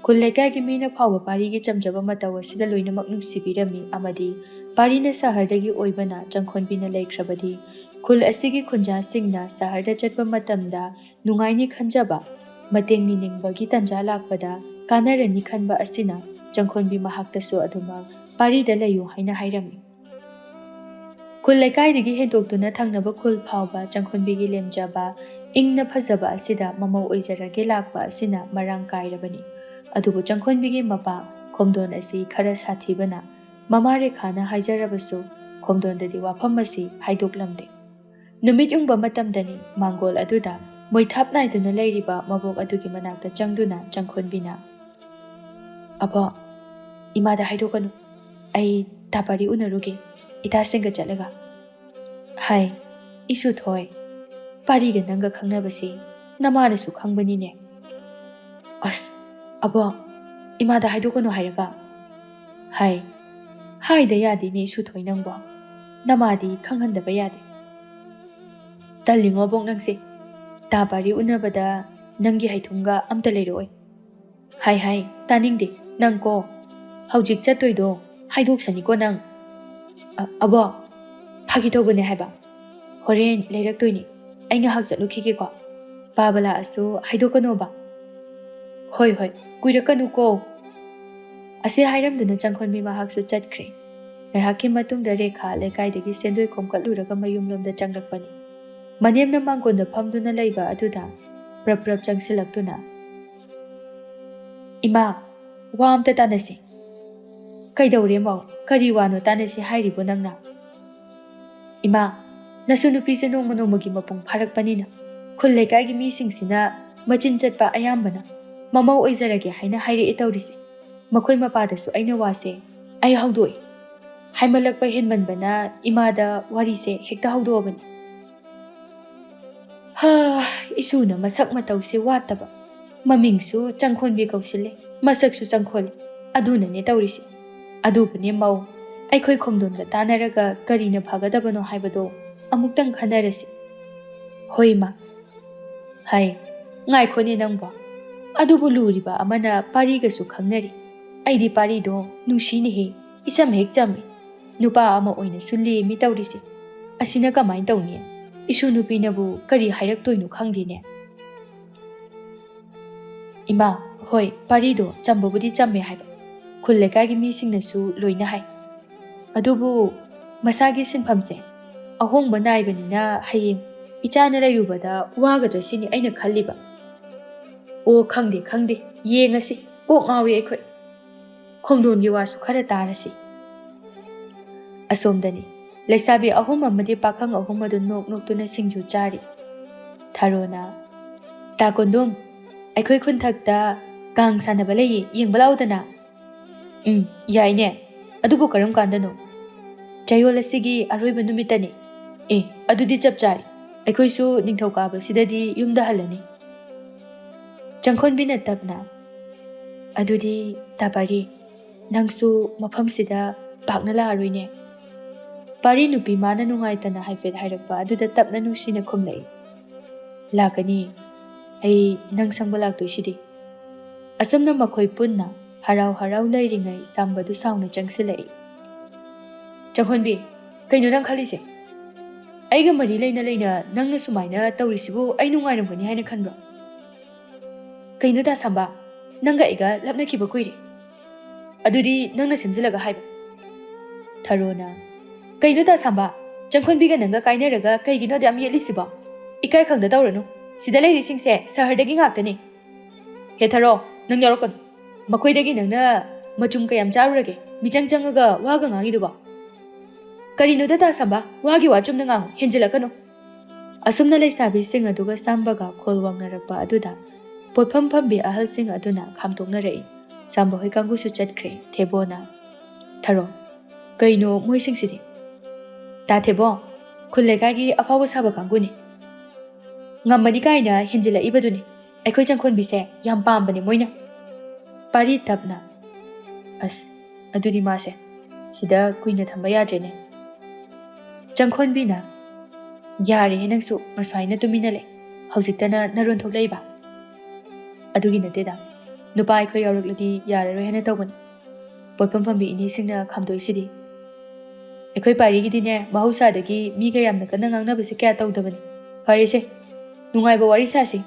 ꯈꯨꯜ ꯂꯩꯀꯥꯏꯒꯤ ꯃꯤꯅ ꯐꯥꯎꯕ ꯄꯥꯔꯤꯒꯤ ꯆꯝꯖꯕ ꯃꯇꯧ ꯑꯁꯤꯗ ꯂꯣꯏꯅꯃꯛ ꯅꯨꯡꯁꯤꯕꯤꯔꯝꯃꯤ ꯑꯃꯗꯤ ꯄꯥꯔꯤꯅ ꯁꯍꯔꯗꯒꯤ ꯑꯣꯏꯕꯅ ꯆꯪꯈꯣꯟꯕꯤꯅ ꯂꯩꯈ꯭ꯔꯕꯗꯤ ꯈꯨꯜ ꯑꯁꯤꯒꯤ ꯈꯨꯟꯖꯥꯁꯤꯡꯅ ꯁꯍꯔꯗ ꯆꯠꯄ ꯃꯇꯝꯗ ꯅꯨꯡꯉꯥꯏꯅꯤ ꯈꯟꯖꯕ ꯃꯇꯦꯡ ꯅꯤꯅꯤꯡꯕꯒꯤ ꯇꯟꯖꯥ ꯂꯥꯛꯄꯗ ꯀꯥꯟꯅꯔꯅꯤ ꯈꯟꯕ ꯑꯁꯤꯅ ꯆꯪꯈꯣꯟꯕꯤ ꯃꯍꯥꯛꯇꯁꯨ ꯑꯗꯨꯃꯛ ꯄꯥꯔꯤꯗ ꯂꯩꯌꯨ ꯍꯥꯏꯅ ꯍꯥꯏꯔꯝꯃꯤ ꯈꯨꯜ ꯂꯩꯀꯥꯏꯗꯒꯤ ꯍꯦꯟꯗꯣꯛꯇꯨꯅ ꯊꯪꯅꯕ ꯈꯨꯜ ꯐꯥꯎꯕ ꯆꯪꯈꯣꯟꯕꯤꯒꯤ ꯂꯦꯝꯖꯕ ꯏꯪꯅ ꯐꯖꯕ ꯑꯁꯤꯗ ꯃꯃꯧ ꯑꯣꯏꯖꯔꯒꯦ ꯂꯥꯛꯄ ꯑꯁꯤꯅ ꯃꯔꯥꯡ ꯀꯥꯏꯔꯕꯅꯤ ꯑꯗꯨꯕꯨ ꯆꯪꯈꯣꯟꯕꯤꯒꯤ ꯃꯄꯥ ꯈꯣꯝꯗꯣꯟ ꯑꯁꯤ ꯈꯔ ꯁꯥꯊꯤꯕꯅ ꯃꯃꯥ ꯔꯦꯈꯥꯅ ꯍꯥꯏꯖꯔꯕꯁꯨ ꯈꯣꯝꯗꯣꯟꯗꯗꯤ ꯋꯥꯐꯝ ꯑꯁꯤ ꯍꯥꯏꯗꯣꯛꯂꯝꯗꯦ ꯅꯨꯃꯤꯠ ꯌꯨꯡꯕ ꯃꯇꯝꯗꯅꯤ ꯃꯥꯡꯒꯣꯜ ꯑꯗꯨꯗ ꯃꯣꯏꯊꯥꯞ ꯅꯥꯏꯗꯨꯅ ꯂꯩꯔꯤꯕ ꯃꯕꯣꯛ ꯑꯗꯨꯒꯤ ꯃꯅꯥꯛꯇ ꯆꯪꯗꯨꯅ ꯆꯪꯈꯣꯟꯕꯤꯅ ꯑꯕꯣ ꯏꯃꯥꯗ ꯍꯥꯏꯗꯣꯛꯀꯅꯨ ꯑꯩ ꯇꯥꯄꯥꯔꯤ ꯎꯅꯔꯨꯒꯦ ꯏꯇꯥꯁꯤꯡꯒ ꯆꯠꯂꯒ ꯍꯥꯏ ꯏꯁꯨ ꯊꯣꯏ ꯄꯥꯔꯤꯒ ꯅꯪꯒ ꯈꯪꯅꯕꯁꯤ ꯅꯃꯥꯅꯁꯨ ꯈꯪꯕꯅꯤꯅꯦ ꯑꯁ ꯑꯕꯣ ꯏꯃꯥꯗ ꯍꯥꯏꯗꯣꯛꯀꯅꯨ ꯍꯥꯏꯔꯒ ꯍꯥꯏꯗ ꯌꯥꯗꯦꯅꯦ ꯏꯁꯨ ꯊꯣꯏ ꯅꯪꯕꯣ ꯅꯃꯥꯗꯤ ꯈꯪꯍꯟꯗꯕ ꯌꯥꯗꯦ ꯇꯜꯂꯤꯉꯣ ꯑꯕꯣꯛ ꯅꯪꯁꯦ ꯇꯥꯄꯥꯔꯤ ꯎꯅꯕꯗ ꯅꯪꯒꯤ ꯍꯩꯊꯨꯡꯒ ꯑꯝꯇ ꯂꯩꯔꯛꯑꯣꯏ ꯍꯥꯏ ꯇꯥꯅꯤꯡꯗꯦ ꯅꯪꯀꯣ ꯍꯧꯖꯤꯛ ꯆꯠꯇꯣꯏꯗꯣ ꯍꯥꯏꯗꯣꯛꯁꯅꯤꯀꯣ ꯅꯪ ꯑꯕꯣ ꯐꯥꯒꯤ ꯇꯧꯕꯅꯦ ꯍꯥꯏꯕ ꯍꯣꯔꯦꯟ ꯂꯩꯔꯛꯇꯣꯏꯅꯤ ꯑꯩ ꯉꯥꯏꯍꯥꯛ ꯆꯠꯂꯨꯈꯤꯒꯦꯀꯣ ꯄꯥꯕ ꯂꯥꯛꯑꯁꯨ ꯍꯥꯏꯗꯣꯛꯀꯅꯣꯕ ꯍꯣꯏ ꯍꯣꯏ ꯀꯨꯏꯔꯛꯀꯅꯨꯀꯣ ꯑꯁꯤ ꯍꯥꯏꯔꯝꯗꯨꯅ ꯆꯪꯈꯣꯟꯕꯤ ꯃꯍꯥꯛꯁꯨ ꯆꯠꯈ꯭ꯔꯦ ꯉꯥꯏꯍꯥꯛꯀꯤ ꯃꯇꯨꯡꯗ ꯔꯦꯈꯥ ꯂꯩꯀꯥꯏꯗꯒꯤ ꯁꯦꯟꯗꯣꯏ ꯈꯣꯝꯀꯠꯂꯨꯔꯒ ꯃꯌꯨꯝꯂꯣꯝꯗ ꯆꯪꯂꯛꯄꯅꯤ ꯃꯅꯦꯝꯅ ꯃꯥꯡꯒꯣꯟꯗ ꯐꯝꯗꯨꯅ ꯂꯩꯕ ꯑꯗꯨꯗ ꯄ꯭ꯔꯞ ꯄ꯭ꯔꯞ ꯆꯪꯁꯤꯜꯂꯛꯇꯨꯅ ꯏꯃꯥ ꯋꯥ ꯑꯝꯇ ꯇꯥꯟꯅꯁꯤ ꯀꯩꯗꯧꯔꯦ ꯃꯧ ꯀꯔꯤ ꯋꯥꯅꯣ ꯇꯥꯟꯅꯁꯤ ꯍꯥꯏꯔꯤꯕꯣ ꯅꯪꯅ ꯏꯃꯥ ꯅꯁꯨ ꯅꯨꯄꯤꯁꯦ ꯅꯣꯡꯃ ꯅꯣꯡꯃꯒꯤ ꯃꯄꯨꯡ ꯐꯥꯔꯛꯄꯅꯤꯅ ꯈꯨꯜ ꯂꯩꯀꯥꯏꯒꯤ ꯃꯤꯁꯤꯡꯁꯤꯅ ꯃꯆꯤꯟ ꯆꯠꯄ ꯑꯌꯥꯝꯕꯅ ꯃꯃꯧ ꯑꯣꯏꯖꯔꯒꯦ ꯍꯥꯏꯅ ꯍꯥꯏꯔꯛꯑꯦ ꯇꯧꯔꯤꯁꯦ ꯃꯈꯣꯏ ꯃꯄꯥꯗꯁꯨ ꯑꯩꯅ ꯋꯥꯁꯦ ꯑꯩ ꯍꯧꯗꯣꯛꯏ ꯍꯥꯏꯃꯜꯂꯛꯄ ꯍꯦꯟꯃꯟꯕꯅ ꯏꯃꯥꯗ ꯋꯥꯔꯤꯁꯦ ꯍꯦꯛꯇ ꯍꯧꯗꯣꯛꯑꯕꯅꯤ ꯏꯁꯨꯅ ꯃꯁꯛ ꯃꯇꯧꯁꯦ ꯋꯥꯠꯇꯕ ꯃꯃꯤꯡꯁꯨ ꯆꯪꯈꯣꯟꯕꯤ ꯀꯧꯁꯤꯜꯂꯦ ꯃꯁꯛꯁꯨ ꯆꯪꯈꯣꯜꯂꯦ ꯑꯗꯨꯅꯅꯦ ꯇꯧꯔꯤꯁꯦ ꯑꯗꯨꯕꯨꯅꯦ ꯃꯧ ꯑꯩꯈꯣꯏ ꯈꯣꯝꯗꯣꯟꯒ ꯇꯥꯟꯅꯔꯒ ꯀꯔꯤꯅ ꯐꯒꯗꯕꯅꯣ ꯍꯥꯏꯕꯗꯣ ꯑꯃꯨꯛꯇꯪ ꯈꯟꯅꯔꯁꯤ ꯍꯣꯏ ꯃꯥ ꯍꯥꯏ ꯉꯥꯏꯈꯣꯅꯦ ꯅꯪꯕꯣ ꯑꯗꯨꯕꯨ ꯂꯨꯔꯤꯕ ꯑꯃꯅ ꯄꯥꯔꯤꯒꯁꯨ ꯈꯪꯅꯔꯤ ꯑꯩꯗꯤ ꯄꯥꯔꯤꯗꯣ ꯅꯨꯡꯁꯤꯅꯦꯍꯦ ꯏꯆꯝ ꯍꯦꯛ ꯆꯝꯃꯤ ꯅꯨꯄꯥ ꯑꯃ ꯑꯣꯏꯅꯁꯨ ꯂꯦꯝꯃꯤ ꯇꯧꯔꯤꯁꯦ ꯑꯁꯤꯅ ꯀꯃꯥꯏꯅ ꯇꯧꯅꯤ ꯏꯁꯨ ꯅꯨꯄꯤꯅꯕꯨ ꯀꯔꯤ ꯍꯥꯏꯔꯛꯇꯣꯏꯅꯣ ꯈꯪꯗꯦꯅꯦ ꯏꯃꯥ ꯍꯣꯏ ꯄꯥꯔꯤꯗꯣ ꯆꯝꯕꯕꯨꯗꯤ ꯆꯝꯃꯦ ꯍꯥꯏꯕ ꯈꯨꯜ ꯂꯩꯀꯥꯏꯒꯤ ꯃꯤꯁꯤꯡꯅꯁꯨ ꯂꯣꯏꯅ ꯍꯥꯏ ꯑꯗꯨꯕꯨ ꯃꯁꯥꯒꯤ ꯁꯤꯟꯐꯝꯁꯦ ꯑꯍꯣꯡꯕ ꯅꯥꯏꯕꯅꯤ나 ꯍꯌꯦꯡ ꯏꯆꯥꯅ ꯂꯩꯔꯨꯕꯗ ꯋꯥꯒꯗ꯭ꯔꯥ ꯁꯤꯅꯤ ꯑꯩꯅ ꯈꯜꯂꯤꯕ ꯑꯣ ꯈꯪꯗꯦ ꯈꯪꯗꯦ ꯌꯦꯡꯉꯁꯤ ꯀꯣꯛ ꯉꯥꯎꯏ ꯑꯩꯈꯣꯏ ꯈꯣꯡꯗꯣꯟꯒꯤ ꯋꯥꯁꯨ ꯈꯔ ꯇꯥꯔꯁꯤ ꯑꯁꯣꯝꯗꯅꯤ ꯂꯩꯁꯥꯕꯤ ꯑꯍꯨꯝ ꯑꯃꯗꯤ ꯄꯥꯈꯪ ꯑꯍꯨꯝ ꯑꯗꯨ ꯅꯣꯛ ꯅꯣꯛꯇꯨꯅ ꯁꯤꯡꯖꯨ ꯆꯥꯔꯤ ꯊꯥꯔꯣꯅ ꯇꯥ ꯀꯣꯟꯗꯨꯝ ꯑꯩꯈꯣꯏ ꯈꯨꯟꯊꯛꯇ ꯀꯥꯡ ꯁꯥꯟꯅꯕ ꯂꯩꯌꯦ ꯌꯦꯡꯕ ꯂꯥꯛꯎꯗꯅ ꯌꯥꯏꯅꯦ ꯑꯗꯨꯕꯨ ꯀꯔꯝ ꯀꯥꯟꯗꯅꯣ ꯆꯌꯣꯜ ꯑꯁꯤꯒꯤ ꯑꯔꯣꯏꯕ ꯅꯨꯃꯤꯠꯇꯅꯤ ꯑꯗꯨꯗꯤ ꯆꯞ ꯆꯥꯔꯤ ꯑꯩꯈꯣꯏꯁꯨ ꯅꯤꯡꯊꯧꯀꯥꯕꯁꯤꯗꯗꯤ ꯌꯨꯝꯗ ꯍꯜꯂꯅꯤ ꯆꯪꯈꯣꯟꯕꯤꯅ ꯇꯞꯅ ꯑꯗꯨꯗꯤ ꯇꯥꯄꯥꯔꯤ ꯅꯪꯁꯨ ꯃꯐꯝꯁꯤꯗ ꯄꯥꯛꯅ ꯂꯥꯛꯑꯔꯣꯏꯅꯦ ꯄꯥꯔꯤ ꯅꯨꯄꯤ ꯃꯥꯅ ꯅꯨꯡꯉꯥꯏꯇꯅ ꯍꯥꯏꯐꯦꯠ ꯍꯥꯏꯔꯛꯄ ꯑꯗꯨꯗ ꯇꯞꯅ ꯅꯨꯡꯁꯤꯅ ꯈꯨꯝꯂꯛꯏ ꯂꯥꯛꯀꯅꯤ ꯑꯩ ꯅꯪ ꯁꯪꯕ ꯂꯥꯛꯇꯣꯏꯁꯤꯗꯤ ꯑꯁꯨꯝꯅ ꯃꯈꯣꯏ ꯄꯨꯟꯅ ꯍꯔꯥꯎ ꯍꯔꯥꯎ ꯂꯩꯔꯤꯉꯩ ꯁꯥꯝꯕꯗꯨ ꯁꯥꯎꯅ ꯆꯪꯁꯤꯜꯂꯛꯏ ꯆꯪꯈꯣꯟꯕꯤ ꯀꯩꯅꯣ ꯅꯪ ꯈꯜꯂꯤꯁꯦ ꯑꯩꯒ ꯃꯔꯤ ꯂꯩꯅ ꯂꯩꯅ ꯅꯪꯅ ꯁꯨꯃꯥꯏꯅ ꯇꯧꯔꯤꯁꯤꯕꯨ ꯑꯩ ꯅꯨꯡꯉꯥꯏꯔꯝꯒꯅꯤ ꯍꯥꯏꯅ ꯈꯟꯕ꯭ꯔꯣ ꯀꯩꯅꯣ ꯗꯥ ꯁꯥꯝꯕ ꯅꯪꯒ ꯑꯩꯒ ꯂꯞꯅꯈꯤꯕ ꯀꯨꯏꯔꯦ ꯑꯗꯨꯗꯤ ꯅꯪꯅ ꯁꯦꯝꯖꯤꯜꯂꯒ ꯍꯥꯏꯕ ꯊꯥꯔꯣꯅ ꯀꯩꯅꯣ ꯗꯥ ꯁꯥꯝꯕ ꯆꯪꯈꯣꯟꯕꯤꯒ ꯅꯪꯒ ꯀꯥꯏꯅꯔꯒ ꯀꯩꯒꯤꯅꯣ ꯑꯗꯨ ꯌꯥꯝ ꯌꯦꯠꯂꯤꯁꯤꯕꯣ ꯏꯀꯥꯏ ꯈꯪꯗ ꯇꯧꯔꯅꯨ ꯁꯤꯗ ꯂꯩꯔꯤꯁꯤꯡꯁꯦ ꯁꯍꯔꯗꯒꯤ ꯉꯥꯛꯇꯅꯤ ꯍꯦ ꯊꯥꯔꯣ ꯅꯪ ꯌꯥꯎꯔꯛꯀꯅꯨ ꯃꯈꯣꯏꯗꯒꯤ ꯅꯪꯅ ꯃꯆꯨꯝ ꯀꯌꯥꯝ ꯆꯥꯔꯨꯔꯒꯦ ꯃꯤꯆꯪ ꯆꯪꯉꯒ ꯋꯥꯒ ꯉꯥꯡꯉꯤꯗꯨꯕꯣ ꯀꯔꯤꯅꯣꯗ ꯗꯥ ꯁꯥꯝꯕ ꯋꯥꯒꯤ ꯋꯥ ꯆꯨꯝꯅ ꯉꯥꯡꯉꯨ ꯍꯦꯟꯖꯤꯜꯂꯛꯀꯅꯨ ꯑꯁꯨꯝꯅ ꯂꯩꯁꯥꯕꯤꯁꯤꯡ ꯑꯗꯨꯒ ꯁꯥꯝꯕꯒ ꯈꯣꯜ ꯋꯥꯡꯅꯔꯛꯄ ꯑꯗꯨꯗ ꯄꯣꯠꯐꯝ ꯐꯝꯕꯤ ꯑꯍꯜꯁꯤꯡ ꯑꯗꯨꯅ ꯈꯥꯝꯗꯣꯛꯅꯔꯛꯏ ꯁꯥꯝꯕ ꯍꯣꯏ ꯀꯥꯡꯕꯨꯁꯨ ꯆꯠꯈ꯭ꯔꯦ ꯊꯦꯕꯣꯅ ꯊꯥꯔꯣ ꯀꯩꯅꯣ ꯃꯣꯏꯁꯤꯡꯁꯤꯗꯤ ꯇꯥ ꯊꯦꯕꯣ ꯈꯨꯜ ꯂꯩꯀꯥꯏꯒꯤ ꯑꯐꯥꯎꯕ ꯁꯥꯕ ꯀꯥꯡꯕꯨꯅꯤ ꯉꯝꯃꯅꯤ ꯀꯥꯏꯅ ꯍꯦꯟꯖꯤꯜꯂꯛꯏꯕꯗꯨꯅꯤ ꯑꯩꯈꯣꯏ ꯆꯪꯈꯣꯟꯕꯤꯁꯦ ꯌꯥꯝ ꯄꯥꯝꯕꯅꯦ ꯃꯣꯏꯅ ꯄꯥꯔꯤ ꯇꯞꯅ ꯑꯁ ꯑꯗꯨꯗꯤ ꯃꯥꯁꯦ ꯁꯤꯗ ꯀꯨꯏꯅ ꯊꯝꯕ ꯌꯥꯗ꯭ꯔꯦꯅꯦ ꯆꯪꯈꯣꯟꯕꯤꯅ ꯌꯥꯔꯦꯍꯦ ꯅꯪꯁꯨ ꯉꯁꯥꯏꯅ ꯇꯨꯃꯤꯟꯅ ꯂꯩ ꯍꯧꯖꯤꯛꯇꯅ ꯅꯔꯣꯟ ꯊꯣꯛꯂꯛꯏꯕ ꯑꯗꯨꯒꯤ ꯅꯠꯇꯦꯗ ꯅꯨꯄꯥ ꯑꯩꯈꯣꯏ ꯌꯥꯎꯔꯛꯂꯗꯤ ꯌꯥꯔꯔꯣꯏ ꯍꯥꯏꯅ ꯇꯧꯕꯅꯤ ꯄꯣꯠꯐꯝ ꯐꯝꯕꯤ ꯏꯅꯦꯁꯤꯡꯅ ꯈꯥꯝꯗꯣꯛꯏꯁꯤꯗꯤ ꯑꯩꯈꯣꯏ ꯄꯥꯔꯤꯒꯤꯗꯤꯅꯦ ꯃꯍꯧꯁꯥꯗꯒꯤ ꯃꯤꯒ ꯌꯥꯝꯅ ꯀꯟꯅ ꯉꯥꯡꯅꯕꯁꯦ ꯀꯌꯥ ꯇꯧꯗꯕꯅꯤ ꯐꯔꯦꯁꯦ ꯅꯨꯡꯉꯥꯏꯕ ꯋꯥꯔꯤ ꯁꯥꯁꯤ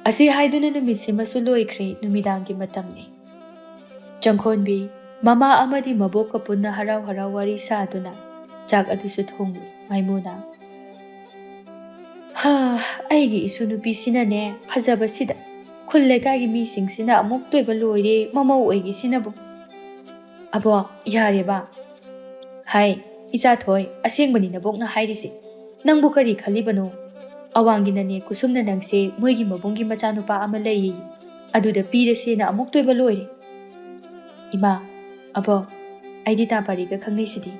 ꯑꯁꯤ ꯍꯥꯏꯗꯨꯅ ꯅꯨꯃꯤꯠꯁꯤꯃꯁꯨ ꯂꯣꯏꯈ꯭ꯔꯦ ꯅꯨꯃꯤꯗꯥꯡꯒꯤ ꯃꯇꯝꯅꯤ ꯆꯪꯈꯣꯟꯕꯤ ꯃꯃꯥ ꯑꯃꯗꯤ ꯃꯕꯣꯛꯀ ꯄꯨꯟꯅ ꯍꯔꯥꯎ ꯍꯔꯥꯎ ꯋꯥꯔꯤ ꯁꯥꯗꯨꯅ ꯆꯥꯛ ꯑꯗꯨꯁꯨ ꯊꯣꯡꯂꯤ ꯃꯥꯏꯃꯨꯅ ꯑꯩꯒꯤ ꯏꯁꯨ ꯅꯨꯄꯤꯁꯤꯅꯅꯦ ꯐꯖꯕꯁꯤꯗ ꯈꯨꯜ ꯂꯩꯀꯥꯏꯒꯤ ꯃꯤꯁꯤꯡꯁꯤꯅ ꯑꯃꯨꯛ ꯇꯣꯏꯕ ꯂꯣꯏꯔꯦ ꯃꯃꯧ ꯑꯣꯏꯒꯤꯁꯤꯅꯕꯨ ꯑꯕꯣ ꯌꯥꯔꯦꯕ ꯍꯥꯏ ꯏꯆꯥꯊꯣꯏ ꯑꯁꯦꯡꯕꯅꯤ ꯅꯕꯣꯛꯅ ꯍꯥꯏꯔꯤꯁꯤ ꯅꯪꯕꯨ ꯀꯔꯤ ꯈꯜꯂꯤꯕꯅꯣ ꯑꯋꯥꯡꯒꯤꯅꯅꯦ ꯀꯨꯁꯨꯝꯅ ꯅꯪꯁꯦ ꯃꯣꯏꯒꯤ ꯃꯕꯨꯡꯒꯤ ꯃꯆꯥꯅꯨꯄꯥ ꯑꯃ ꯂꯩꯌꯦ ꯑꯗꯨꯗ ꯄꯤꯔꯁꯦꯅ ꯑꯃꯨꯛ ꯇꯣꯏꯕ ꯂꯣꯏꯔꯦ ꯏꯃꯥ ꯑꯕꯣ ꯑꯩꯗꯤ ꯇꯥ ꯄꯥꯔꯤꯒ ꯈꯪꯅꯩꯁꯤꯗꯤ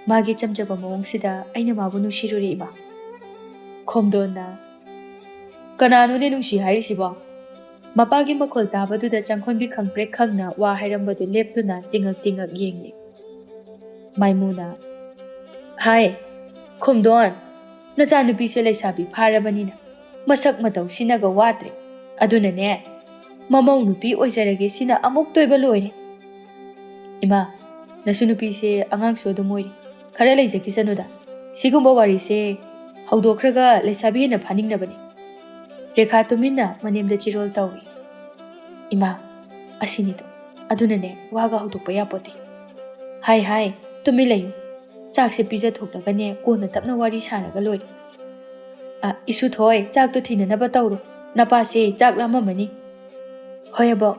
ꯃꯥꯒꯤ ꯆꯝꯖꯕ ꯃꯑꯣꯡꯁꯤꯗ ꯑꯩꯅ ꯃꯥꯕꯨ ꯅꯨꯡꯁꯤꯔꯨꯔꯦ ꯏꯃꯥ ꯈꯣꯝꯗꯣꯟꯅ ꯀꯅꯥꯅꯣꯅꯦ ꯅꯨꯡꯁꯤ ꯍꯥꯏꯔꯤꯁꯤꯕꯣ ꯃꯄꯥꯒꯤ ꯃꯈꯣꯜ ꯇꯥꯕꯗꯨꯗ ꯆꯪꯈꯣꯟꯕꯤ ꯈꯪꯄ꯭ꯔꯦꯛ ꯈꯪꯅ ꯋꯥ ꯍꯥꯏꯔꯝꯕꯗꯨ ꯂꯦꯞꯇꯨꯅ ꯇꯤꯡꯉꯛ ꯇꯤꯡꯉꯛ ꯌꯦꯡꯂꯤ ꯃꯥꯏꯃꯨꯅ ꯍꯥꯏ ꯈꯣꯝꯗꯣꯟ ꯅꯆꯥꯅꯨꯄꯤꯁꯦ ꯂꯩꯁꯥꯕꯤ ꯐꯥꯔꯕꯅꯤꯅ ꯃꯁꯛ ꯃꯇꯧꯁꯤꯅꯒ ꯋꯥꯠꯇ꯭ꯔꯦ ꯑꯗꯨꯅꯅꯦ ꯃꯃꯧ ꯅꯨꯄꯤ ꯑꯣꯏꯖꯔꯒꯦ ꯁꯤꯅ ꯑꯃꯨꯛ ꯇꯣꯏꯕ ꯂꯣꯏꯔꯦ ꯏꯃꯥ ꯅꯁꯨ ꯅꯨꯄꯤꯁꯦ ꯑꯉꯥꯡꯁꯨ ꯑꯗꯨꯝ ꯑꯣꯏꯔꯤ ꯈꯔ ꯂꯩꯖꯈꯤꯁꯅꯨꯗ ꯁꯤꯒꯨꯝꯕ ꯋꯥꯔꯤꯁꯦ ꯍꯧꯗꯣꯛꯈ꯭ꯔꯒ ꯂꯩꯁꯥꯕꯤ ꯍꯦꯟꯅ ꯐꯥꯅꯤꯡꯅꯕꯅꯤ꯫ ꯔꯦꯈꯥ ꯇꯨꯃꯤꯟꯅ ꯃꯅꯦꯝꯗ ꯆꯤꯔꯣꯜ ꯇꯧꯏ꯫ ꯏꯃꯥ, ꯑꯁꯤꯅꯤꯗꯣ, ꯑꯗꯨꯅꯅꯦ ꯋꯥꯒ ꯍꯧꯗꯣꯛꯄ ꯌꯥꯄꯣꯠꯇꯦ꯫ ꯍꯥꯏ ꯇꯨꯃꯤꯟ ꯂꯩꯌꯨ, ꯆꯥꯛꯁꯦ ꯄꯤꯖꯊꯣꯛꯂꯒꯅꯦ ꯀꯣꯟꯅ ꯇꯞꯅ ꯋꯥꯔꯤ ꯁꯥꯔꯒ ꯂꯣꯏꯔꯦ꯫ ꯏꯁꯨꯊꯣꯏ, ꯆꯥꯛꯇꯣ ꯊꯤꯅꯅꯕ ꯇꯧꯔꯣ, ꯅꯄꯥꯁꯦ ꯆꯥꯛ ꯂꯥꯝꯃꯝꯃꯅꯤ꯫ ꯍꯣꯏ ꯑꯕꯣꯛ꯫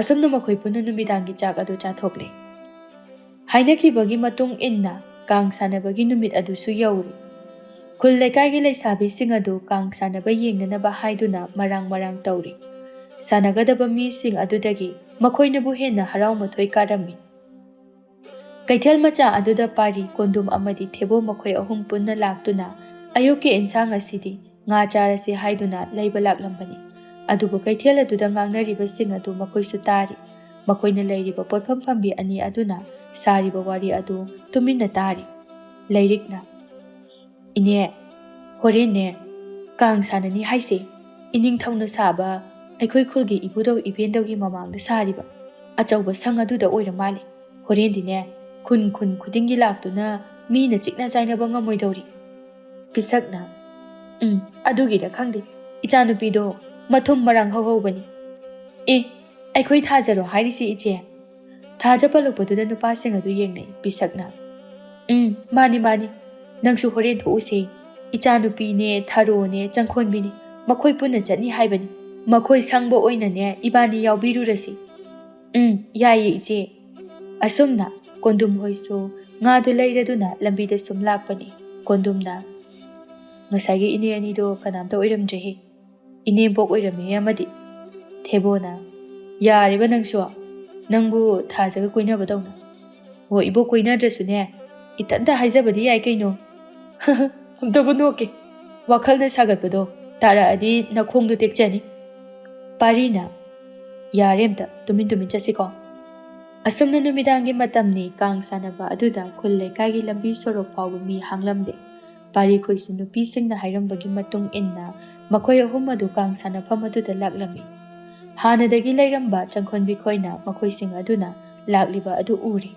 ꯑꯁꯨꯝꯅ ꯃꯈꯣꯏ ꯄꯨꯟꯅ ꯅꯨꯃꯤꯗꯥꯡꯒꯤ ꯆꯥꯛ ꯑꯗꯨ ꯆꯥꯊꯣꯛꯂꯦ꯫ ꯍꯥꯏꯅꯈꯤꯕꯒꯤ ꯃꯇꯨꯡ ꯏꯟꯅ ꯀꯥꯡ ꯁꯥꯟꯅꯕꯒꯤ ꯅꯨꯃꯤꯠ ꯑꯗꯨꯁꯨ ꯌꯧꯔꯤ꯫ ꯈꯨꯜ ꯂꯩꯀꯥꯏꯒꯤ ꯂꯩꯁꯥꯕꯤꯁꯤꯡ ꯑꯗꯨ ꯀꯥꯡ ꯁꯥꯟꯅꯕ ꯌꯦꯡꯅꯅꯕ ꯍꯥꯏꯗꯨꯅ ꯃꯔꯥꯡ ꯇꯧꯔꯤ꯫ ꯁꯥꯟꯅꯒꯗꯕ ꯃꯤꯁꯤꯡ ꯑꯗꯨꯗꯒꯤ ꯃꯈꯣꯏꯅꯕꯨ ꯍꯦꯟꯅ ꯍꯔꯥꯎ ꯃꯊꯣꯏ ꯀꯥꯔꯝꯃꯤ꯫ ꯀꯩꯊꯦꯜ ꯃꯆꯥ ꯑꯗꯨꯗ ꯄꯥꯔꯤ, ꯀꯣꯟꯗꯨꯝ ꯑꯃꯗꯤ ꯊꯦꯕꯣ ꯃꯈꯣꯏ ꯑꯍꯨꯝ ꯄꯨꯟꯅ ꯂꯥꯛꯇꯨꯅ ꯑꯌꯨꯛꯀꯤ ꯏꯟꯁꯥꯡ ꯑꯁꯤꯗꯤ ꯉꯥ ꯆꯥꯔꯁꯤ ꯍꯥꯏꯗꯨꯅ ꯂꯩꯕ ꯂꯥꯛꯂꯝꯕꯅꯤ꯫ ꯑꯗꯨꯕꯨ ꯀꯩꯊꯦꯜ ꯑꯗꯨꯗ ꯉꯥꯡꯅꯔꯤꯕꯁꯤꯡ ꯑꯗꯨ ꯃꯈꯣꯏꯁꯨ ꯇꯥꯔꯤ꯫ ꯃꯈꯣꯏꯅ ꯂꯩꯔꯤꯕ ꯄꯣꯠꯐꯝ ꯐꯝꯕꯤ ꯑꯅꯤ ꯑꯗꯨꯅ ꯁꯥꯔꯤꯕ ꯋꯥꯔꯤ ꯑꯗꯨ ꯇꯨꯃꯤꯟꯅ ꯇꯥꯔꯤ꯫ ꯂꯩꯔꯤꯛꯅ, ꯏꯅꯦ, ꯍꯣꯔꯦꯟꯅꯦ ꯀꯥꯡ ꯁꯥꯟꯅꯅꯤ ꯍꯥꯏꯁꯦ ꯏꯅꯤꯡꯊꯧꯅ ꯁꯥꯕ ꯑꯩꯈꯣꯏ ꯈꯨꯜꯒꯤ ꯏꯕꯨꯙꯧ ꯏꯕꯦꯟꯗꯧꯒꯤ ꯃꯃꯥꯡꯗ ꯁꯥꯔꯤꯕ ꯑꯆꯧꯕ ꯁꯪ ꯑꯗꯨꯗ ꯑꯣꯏꯔ ꯃꯥꯜꯂꯤ꯫ ꯍꯣꯔꯦꯟꯗꯤꯅꯦ ꯈꯨꯟ ꯈꯨꯗꯤꯡꯒꯤ ꯂꯥꯛꯇꯨꯅ ꯃꯤꯅ ꯆꯤꯛꯅ ꯆꯥꯏꯅꯕ ꯉꯝꯃꯣꯏꯗꯧꯔꯤ꯫ ꯄꯤꯁꯛꯅ, ꯑꯗꯨꯒꯤꯔ ꯈꯪꯗꯦ, ꯏꯆꯥꯅꯨꯄꯤꯗꯣ ꯃꯊꯨꯝ ꯃꯔꯥꯡ ꯍꯧꯍꯧꯕꯅꯤ꯫ ꯑꯩꯈꯣꯏ ꯊꯥꯖꯔꯣ ꯍꯥꯏꯔꯤꯁꯤ ꯏꯆꯦ? ꯊꯥꯖ ꯄꯜꯂꯛꯄꯗꯨꯗ ꯅꯨꯄꯥꯁꯤꯡ ꯑꯗꯨ ꯌꯦꯡꯅꯩ꯫ ꯄꯤꯁꯛꯅ, ꯃꯥꯅꯤ, ꯅꯪꯁꯨ ꯍꯣꯔꯦꯟ ꯊꯣꯛꯎꯁꯦ, ꯏꯆꯥꯅꯨꯄꯤꯅꯦ, ꯊꯔꯣꯅꯦ, ꯆꯪꯈꯣꯟꯕꯤꯅꯦ, ꯃꯈꯣꯏ ꯄꯨꯟꯅ ꯆꯠꯅꯤ ꯍꯥꯏꯕꯅꯤ꯫ ꯃꯈꯣꯏ ꯁꯪꯕ ꯑꯣꯏꯅꯅꯦ ꯏꯕꯥꯅꯤ ꯌꯥꯎꯕꯤꯔꯨꯔꯁꯤ꯫ ꯌꯥꯏꯌꯦ ꯏꯆꯦ꯫ ꯑꯁꯨꯝꯅ ꯀꯣꯟꯗꯨꯝ ꯍꯣꯏꯁꯨ ꯉꯥꯗꯨ ꯂꯩꯔꯗꯨꯅ ꯂꯝꯕꯤꯗ ꯁꯨꯝ ꯂꯥꯛꯄꯅꯤ꯫ ꯀꯣꯟꯗꯨꯝꯅ, ꯉꯁꯥꯏꯒꯤ ꯏꯅꯦ ꯑꯅꯤꯗꯣ ꯀꯅꯥꯝꯇ ꯑꯣꯏꯔꯝꯗ꯭ꯔꯦꯍꯦ, ꯏꯅꯦꯝꯄꯣꯛ ꯑꯣꯏꯔꯝꯃꯦ ꯑꯃꯗꯤ꯫ ꯊꯦꯕꯣꯅ, ꯌꯥꯔꯦꯕ ꯅꯪꯁꯨ, ꯅꯪꯕꯨ ꯊꯥꯖꯒ ꯀꯣꯏꯅꯕꯗꯧꯅ꯫ ꯍꯣ ꯏꯕꯣꯛ, ꯀꯣꯏꯅꯗ꯭ꯔꯁꯨꯅꯦ ꯏꯊꯟꯇ ꯍꯥꯏꯖꯕꯗꯤ ꯌꯥꯏ ꯀꯩꯅꯣ꯫ ꯑꯝꯇꯕꯨ ꯅꯣꯛꯀꯦ, ꯋꯥꯈꯜꯅ ꯁꯥꯒꯠꯄꯗꯣ ꯇꯥꯔꯛꯑꯗꯤ ꯅꯈꯣꯡꯗꯣ ꯇꯦꯛꯆꯅꯤ꯫ ꯄꯥꯔꯤꯅ, ꯌꯥꯔꯦ ꯑꯝꯇ ꯇꯨꯃꯤꯟ ꯆꯠꯁꯤꯀꯣ꯫ ꯑꯁꯨꯝꯅ ꯅꯨꯃꯤꯗꯥꯡꯒꯤ ꯃꯇꯝꯅꯤ꯫ ꯀꯥꯡ ꯁꯥꯟꯅꯕ ꯑꯗꯨꯗ ꯈꯨꯜ ꯂꯩꯀꯥꯏꯒꯤ ꯂꯝꯕꯤ ꯁꯣꯔꯣꯛ ꯐꯥꯎꯕ ꯃꯤ ꯍꯥꯡꯂꯝꯗꯦ꯫ ꯄꯥꯔꯤꯈꯣꯏꯁꯨ ꯅꯨꯄꯤꯁꯤꯡꯅ ꯍꯥꯏꯔꯝꯕꯒꯤ ꯃꯇꯨꯡ ꯏꯟꯅ ꯃꯈꯣꯏ ꯑꯍꯨꯝ ꯑꯗꯨ ꯀꯥꯡ ꯁꯥꯟꯅꯐꯝ ꯑꯗꯨꯗ ꯂꯥꯛꯂꯝꯃꯤ꯫ ꯍꯥꯟꯅꯗꯒꯤ ꯂꯩꯔꯝꯕ ꯆꯪꯈꯣꯟꯕꯤ ꯈꯣꯏꯅ ꯃꯈꯣꯏꯁꯤꯡ ꯑꯗꯨꯅ ꯂꯥꯛꯂꯤꯕ ꯑꯗꯨ ꯎꯔꯤ꯫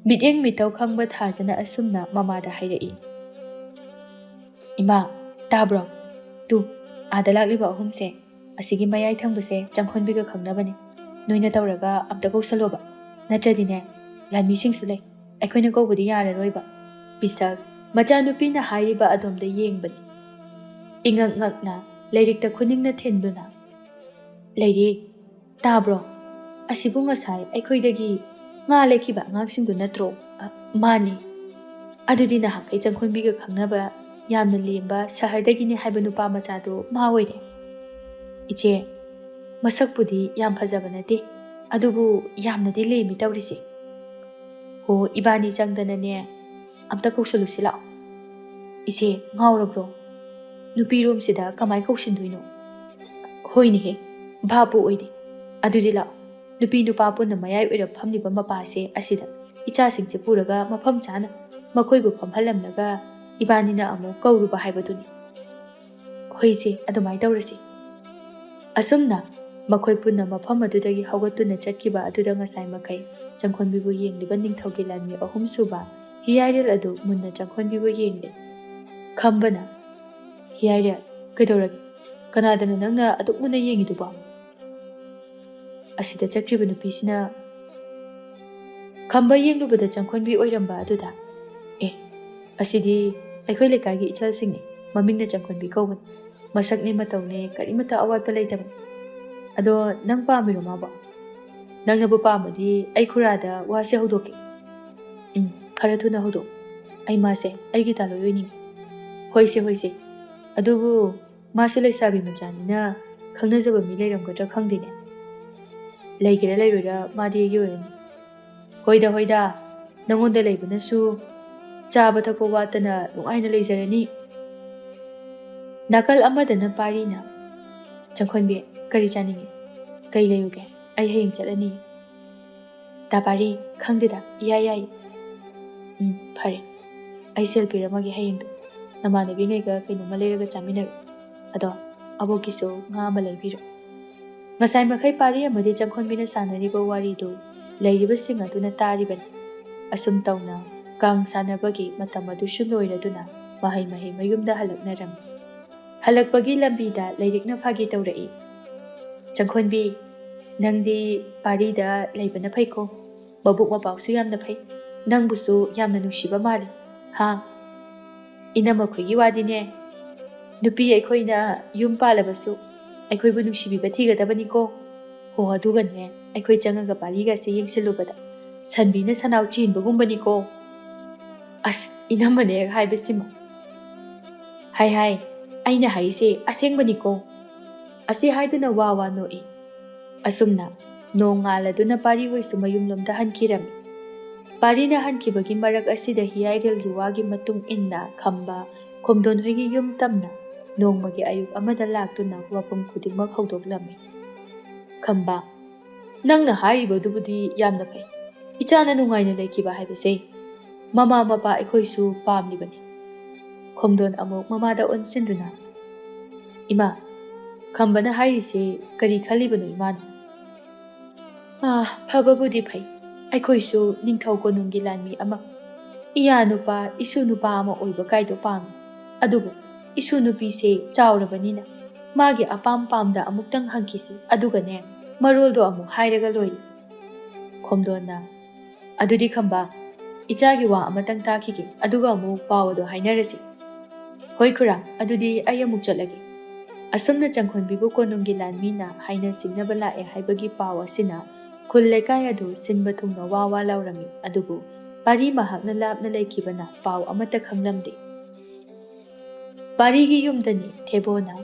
ꯃꯤꯠꯌꯦꯡ ꯃꯤꯠꯇꯧ ꯈꯪꯕ ꯊꯥꯖꯅ ꯑꯁꯨꯝꯅ ꯃꯃꯥꯗ ꯍꯥꯏꯔꯛꯏ꯫ ꯏꯃꯥ, ꯇꯥꯕ꯭ꯔꯣ? ꯑꯥꯗ ꯂꯥꯛꯂꯤꯕ ꯑꯍꯨꯝꯁꯦ, ꯑꯁꯤꯒꯤ ꯃꯌꯥꯏ ꯊꯪꯕꯁꯦ ꯆꯪꯈꯣꯟꯕꯤꯒ ꯈꯪꯅꯕꯅꯤ꯫ ꯅꯣꯏꯅ ꯇꯧꯔꯒ ꯑꯝꯇ ꯀꯧꯁꯜꯂꯣꯕ, ꯅꯠꯇ꯭ꯔꯗꯤꯅꯦ ꯂꯥꯟꯃꯤꯁꯤꯡꯁꯨ ꯂꯩ, ꯑꯩꯈꯣꯏꯅ ꯀꯧꯕꯗꯤ ꯌꯥꯔꯔꯣꯏꯕ꯫ ꯄꯤꯁꯛ ꯃꯆꯥꯅꯨꯄꯤꯅ ꯍꯥꯏꯔꯤꯕ ꯑꯗꯣꯝꯗ ꯌꯦꯡꯕꯅꯤ꯫ ꯏꯉꯛ ꯉꯛꯅ ꯂꯩꯔꯤꯛꯇ ꯈꯨꯅꯤꯡꯅ ꯊꯤꯟꯗꯨꯅ, ꯂꯩꯔꯤꯛ, ꯇꯥꯕ꯭ꯔꯣ? ꯑꯁꯤꯕꯨ ꯉꯁꯥꯏ ꯑꯩꯈꯣꯏꯗꯒꯤ ꯉꯥ ꯂꯩꯈꯤꯕ ꯑꯉꯥꯡꯁꯤꯡꯗꯨ ꯅꯠꯇ꯭ꯔꯣ? ꯃꯥꯅꯤ꯫ ꯑꯗꯨꯗꯤ ꯅꯍꯥꯟꯈꯩ ꯆꯪꯈꯣꯟꯕꯤꯒ ꯈꯪꯅꯕ ꯌꯥꯝꯅ ꯂꯦꯝꯕ ꯁꯍꯔꯗꯒꯤꯅꯤ ꯍꯥꯏꯕ ꯅꯨꯄꯥ ꯃꯆꯥꯗꯣ ꯃꯥ ꯑꯣꯏꯔꯦ꯫ ꯏꯆꯦ, ꯃꯁꯛꯄꯨꯗꯤ ꯌꯥꯝ ꯐꯖꯕ ꯅꯠꯇꯦ, ꯑꯗꯨꯕꯨ ꯌꯥꯝꯅꯗꯤ ꯂꯦꯝꯃꯤ ꯇꯧꯔꯤꯁꯦ꯫ ꯍꯣ, ꯏꯕꯥꯅꯤ ꯆꯪꯗꯅꯅꯦ ꯑꯝꯇ ꯀꯧꯁꯜꯂꯨꯁꯤ ꯂꯥꯛꯑꯣ꯫ ꯏꯆꯦ, ꯉꯥꯎꯔꯕ꯭ꯔꯣ? ꯅꯨꯄꯤꯔꯣꯝꯁꯤꯗ ꯀꯃꯥꯏ ꯀꯧꯁꯤꯟꯗꯣꯏꯅꯣ? ꯍꯣꯏꯅꯦꯍꯦ, ꯚꯥꯞꯄꯨ ꯑꯣꯏꯗꯦ꯫ ꯑꯗꯨꯗꯤ ꯂꯥꯛꯑꯣ, ꯅꯨꯄꯤ ꯅꯨꯄꯥ ꯄꯨꯟꯅ ꯃꯌꯥꯏ ꯑꯣꯏꯔꯞ ꯐꯝꯂꯤꯕ ꯃꯄꯥꯁꯦ ꯑꯁꯤꯗ ꯏꯆꯥꯁꯤꯡꯁꯦ ꯄꯨꯔꯒ ꯃꯐꯝ ꯆꯥꯅ ꯃꯈꯣꯏꯕꯨ ꯐꯝꯍꯜꯂꯝꯂꯒ ꯏꯕꯥꯅꯤꯅ ꯑꯃꯨꯛ ꯀꯧꯔꯨꯕ ꯍꯥꯏꯕꯗꯨꯅꯤ꯫ ꯍꯣꯏ ꯏꯆꯦ, ꯑꯗꯨꯃꯥꯏ ꯇꯧꯔꯁꯤ꯫ ꯑꯁꯨꯝꯅ ꯃꯈꯣꯏ ꯄꯨꯟꯅ ꯃꯐꯝ ꯑꯗꯨꯗꯒꯤ ꯍꯧꯒꯠꯇꯨꯅ ꯆꯠꯈꯤꯕ ꯑꯗꯨꯗ ꯉꯁꯥꯏ ꯃꯈꯩ ꯆꯪꯈꯣꯟꯕꯤꯕꯨ ꯌꯦꯡꯂꯤꯕ ꯅꯤꯡꯊꯧꯒꯤ ꯂꯥꯟꯃꯤ ꯑꯍꯨꯝ ꯁꯨꯕ ꯍꯤꯌꯥꯏꯔꯦꯜ ꯑꯗꯨ ꯃꯨꯟꯅ ꯆꯪꯈꯣꯟꯕꯤꯕꯨ ꯌꯦꯡꯂꯦ꯫ ꯈꯝꯕꯅ, ꯍꯤꯌꯥꯏꯔꯦꯜ, ꯀꯩꯗꯧꯔꯒꯦ? ꯀꯅꯥꯗꯅꯣ ꯅꯪꯅ ꯑꯗꯨꯛ ꯃꯨꯟꯅ ꯌꯦꯡꯉꯤꯗꯨꯕꯣ? ꯑꯁꯤꯗ ꯆꯠꯈ꯭ꯔꯤꯕ ꯅꯨꯄꯤꯁꯤꯅ꯫ ꯈꯝꯕ ꯌꯦꯡꯂꯨꯕꯗ ꯆꯪꯈꯣꯟꯕꯤ ꯑꯣꯏꯔꯝꯕ ꯑꯗꯨꯗ, ꯑꯁꯤꯗꯤ ꯑꯩꯈꯣꯏ ꯂꯩꯀꯥꯏꯒꯤ ꯏꯆꯜꯁꯤꯡꯅꯤ, ꯃꯃꯤꯡꯅ ꯆꯪꯈꯣꯟꯕꯤ ꯀꯧꯕꯅꯤ, ꯃꯁꯛꯅꯦ ꯃꯇꯧꯅꯦ ꯀꯔꯤꯃꯠꯇ ꯑꯋꯥꯠꯄ ꯂꯩꯇꯕꯅꯤ꯫ ꯑꯗꯣ ꯅꯪ ꯄꯥꯝꯃꯤꯔꯣ ꯃꯥꯕꯣ? ꯅꯪꯅꯕꯨ ꯄꯥꯝꯃꯗꯤ ꯑꯩ ꯈꯨꯔꯥꯗ ꯋꯥꯁꯦ ꯍꯧꯗꯣꯛꯀꯦ꯫ ꯈꯔ ꯊꯨꯅ ꯍꯧꯗꯣꯛ, ꯑꯩ ꯃꯥꯁꯦ ꯑꯩꯒꯤ ꯇꯥꯂꯣꯏ ꯑꯣꯏꯅꯤꯡꯉꯤ꯫ ꯍꯣꯏꯁꯦ, ꯑꯗꯨꯕꯨ ꯃꯥꯁꯨ ꯂꯩꯁꯥꯕꯤ ꯃꯆꯥꯅꯤꯅ ꯈꯪꯅꯖꯕ ꯃꯤ ꯂꯩꯔꯝꯒꯗ꯭ꯔꯥ ꯈꯪꯗꯦꯅꯦ꯫ ꯂꯩꯒꯦꯔꯥ ꯂꯩꯔꯣꯏꯔꯥ ꯃꯥꯗꯤ ꯑꯩꯒꯤ ꯑꯣꯏꯔꯅꯤ꯫ ꯍꯣꯏꯗ, ꯅꯪꯉꯣꯟꯗ ꯂꯩꯕꯅꯁꯨ ꯆꯥꯕ ꯊꯛꯄ ꯋꯥꯠꯇꯅ ꯅꯨꯡꯉꯥꯏꯅ ꯂꯩꯖꯔꯅꯤ꯫ ꯅꯥꯀꯜ ꯑꯃꯗꯅ ꯄꯥꯔꯤꯅ, ꯆꯪꯈꯣꯟꯕꯤ, ꯀꯔꯤ ꯆꯥꯅꯤꯡꯉꯤ? ꯀꯩ ꯂꯩꯌꯨꯒꯦ? ꯑꯩ ꯍꯌꯦꯡ ꯆꯠꯂꯅꯤ꯫ ꯇꯥ ꯄꯥꯔꯤ, ꯈꯪꯗꯦꯗ, ꯏꯌꯥ ꯌꯥꯏ꯫ ꯐꯔꯦ, ꯑꯩ ꯁꯦꯜ ꯄꯤꯔꯝꯃꯒꯦ ꯍꯌꯦꯡꯗꯣ ꯅꯃꯥꯟꯅꯕꯤꯉꯩꯒ ꯀꯩꯅꯣꯝꯃ ꯂꯩꯔꯒ ꯆꯥꯃꯤꯟꯅꯔꯨ꯫ ꯑꯗꯣ ꯑꯕꯣꯛꯀꯤꯁꯨ ꯉꯥ ꯑꯃ ꯂꯩꯕꯤꯔꯣ꯫ ꯉꯁꯥꯏ ꯃꯈꯩ ꯄꯥꯔꯤ ꯑꯃꯗꯤ ꯆꯪꯈꯣꯟꯕꯤꯅ ꯁꯥꯟꯅꯔꯤꯕ ꯋꯥꯔꯤꯗꯨ ꯂꯩꯔꯤꯕꯁꯤꯡ ꯑꯗꯨꯅ ꯇꯥꯔꯤꯕꯅꯤ꯫ ꯑꯁꯨꯝ ꯇꯧꯅ ꯀꯥꯡ ꯁꯥꯟꯅꯕꯒꯤ ꯃꯇꯝ ꯑꯗꯨꯁꯨ ꯂꯣꯏꯔꯗꯨꯅ ꯃꯍꯩ ꯃꯌꯨꯝꯗ ꯍꯜꯂꯛꯅꯔꯝꯃꯤ꯫ ꯍꯜꯂꯛꯄꯒꯤ ꯂꯝꯕꯤꯗ ꯂꯩꯔꯤꯛꯅ ꯐꯥꯒꯤ ꯇꯧꯔꯛꯏ꯫ ꯆꯪꯈꯣꯟꯕꯤ, ꯅꯪꯗꯤ ꯄꯥꯔꯤꯗ ꯂꯩꯕꯅ ꯐꯩꯀꯣ, ꯃꯕꯨꯛ ꯃꯄꯥꯎꯁꯨ ꯌꯥꯝꯅ ꯐꯩ, ꯅꯪꯕꯨꯁꯨ ꯌꯥꯝꯅ ꯅꯨꯡꯁꯤꯕ ꯃꯥꯜꯂꯤ꯫ ꯍꯥ? ꯏꯅꯝꯃꯈꯣꯏꯒꯤ ꯋꯥꯗꯤꯅꯦ, ꯅꯨꯄꯤ ꯑꯩꯈꯣꯏꯅ ꯌꯨꯝ ꯄꯥꯜꯂꯕꯁꯨ ꯑꯩꯈꯣꯏꯕꯨ ꯅꯨꯡꯁꯤꯕꯤꯕ ꯊꯤꯒꯗꯕꯅꯤꯀꯣ꯫ ꯍꯣ ꯑꯗꯨꯒꯅꯦ, ꯑꯩꯈꯣꯏ ꯆꯪꯉꯒ ꯄꯥꯔꯤꯒꯁꯦ ꯌꯦꯡꯁꯤꯜꯂꯨꯕꯗ ꯁꯟꯕꯤꯅ ꯁꯅꯥꯎ ꯆꯦꯟꯕꯒꯨꯝꯕꯅꯤꯀꯣ꯫ ꯑꯁ, ꯏꯅꯝꯃꯅꯦ ꯍꯥꯏꯕꯁꯤꯃ! ꯍꯥꯏ, ꯑꯩꯅ ꯍꯥꯏꯁꯦ ꯑꯁꯦꯡꯕꯅꯤꯀꯣ꯫ ꯑꯁꯤ ꯍꯥꯏꯗꯨꯅ ꯋꯥ ꯅꯣꯛꯏ꯫ ꯑꯁꯨꯝꯅ ꯅꯣꯡ ꯉꯥꯜꯂꯗꯨꯅ ꯄꯥꯔꯤ ꯍꯣꯏꯁꯨ ꯃꯌꯨꯝꯂꯣꯝꯗ ꯍꯟꯈꯤꯔꯝꯃꯤ꯫ ꯄꯥꯔꯤꯅ ꯍꯟꯈꯤꯕꯒꯤ ꯃꯔꯛ ꯑꯁꯤꯗ ꯍꯤꯌꯥꯏꯔꯦꯜꯒꯤ ꯋꯥꯒꯤ ꯃꯇꯨꯡ ꯏꯟꯅ ꯈꯝꯕ, ꯈꯣꯝꯗꯣꯟ ꯍꯣꯏꯒꯤ ꯌꯨꯝ ꯇꯝꯅ ꯅꯣꯡꯃꯒꯤ ꯑꯌꯨꯛ ꯑꯃꯗ ꯂꯥꯛꯇꯨꯅ ꯋꯥꯐꯝ ꯈꯨꯗꯤꯡꯃꯛ ꯍꯧꯗꯣꯛꯂꯝꯃꯤ꯫ ꯈꯝꯕ, ꯅꯪꯅ ꯍꯥꯏꯔꯤꯕꯗꯨꯕꯨꯗꯤ ꯌꯥꯝꯅ ꯐꯩ꯫ ꯏꯆꯥꯅ ꯅꯨꯡꯉꯥꯏꯅ ꯂꯩꯈꯤꯕ ꯍꯥꯏꯕꯁꯦ ꯃꯃꯥ ꯃꯄꯥ ꯑꯩꯈꯣꯏꯁꯨ ꯄꯥꯝꯂꯤꯕꯅꯤ꯫ ꯈꯣꯝꯗꯣꯟ ꯑꯃꯨꯛ ꯃꯃꯥꯗ ꯑꯣꯟꯁꯤꯟꯗꯨꯅ, ꯏꯃꯥ, ꯈꯝꯕꯅ ꯍꯥꯏꯔꯤꯁꯦ ꯀꯔꯤ ꯈꯜꯂꯤꯕꯅꯣ ꯏꯃꯥꯅ? ꯐꯕꯕꯨꯗꯤ ꯐꯩ꯫ ꯑꯩꯈꯣꯏꯁꯨ ꯅꯤꯡꯊꯧ ꯀꯣꯅꯨꯡꯒꯤ ꯂꯥꯟꯃꯤ ꯑꯃ, ꯏꯌꯥ ꯅꯨꯄꯥ ꯏꯁꯨ ꯅꯨꯄꯥ ꯑꯃ ꯑꯣꯏꯕ ꯀꯥꯏꯗꯣ ꯄꯥꯝꯃꯤ꯫ ꯑꯗꯨꯕꯨ ꯏꯁꯨ ꯅꯨꯄꯤꯁꯦ ꯆꯥꯎꯔꯕꯅꯤꯅ ꯃꯥꯒꯤ ꯑꯄꯥꯝ ꯄꯥꯝꯗ ꯑꯃꯨꯛꯇꯪ ꯍꯪꯈꯤꯁꯤ, ꯑꯗꯨꯒꯅꯦ ꯃꯔꯣꯜꯗꯣ ꯑꯃꯨꯛ ꯍꯥꯏꯔꯒ ꯂꯣꯏꯔꯦ꯫ ꯈꯣꯝꯗꯣꯟꯅ, ꯑꯗꯨꯗꯤ ꯈꯝꯕ, ꯏꯆꯥꯒꯤ ꯋꯥ ꯑꯃꯇꯪ ꯇꯥꯈꯤꯒꯦ, ꯑꯗꯨꯒ ꯑꯃꯨꯛ ꯄꯥꯎ ꯑꯗꯣ ꯍꯥꯏꯅꯔꯁꯤ꯫ ꯍꯣꯏ ꯈꯨꯔꯥ, ꯑꯗꯨꯗꯤ ꯑꯩ ꯑꯃꯨꯛ ꯆꯠꯂꯒꯦ꯫ ꯑꯁꯨꯝꯅ ꯆꯪꯈꯣꯟꯕꯤꯕꯨ ꯀꯣꯅꯨꯡꯒꯤ ꯂꯥꯟꯃꯤꯅ ꯍꯥꯏꯅ ꯁꯤꯡꯅꯕ ꯂꯥꯛꯑꯦ ꯍꯥꯏꯕꯒꯤ ꯄꯥꯎ ꯑꯁꯤꯅ ꯈꯨꯜ ꯂꯩꯀꯥꯏ ꯑꯗꯨ ꯁꯤꯟꯕ ꯊꯨꯡꯅ ꯋꯥ ꯂꯥꯎꯔꯝꯃꯤ꯫ ꯑꯗꯨꯕꯨ ꯄꯥꯔꯤ ꯃꯍꯥꯛꯅ ꯂꯥꯞꯅ ꯂꯩꯈꯤꯕꯅ ꯄꯥꯎ ꯑꯃꯠꯇ ꯈꯪꯂꯝꯗꯦ꯫ ꯄꯥꯔꯤꯒꯤ ꯌꯨꯝꯗꯅꯤ ꯊꯦꯕꯣꯅ,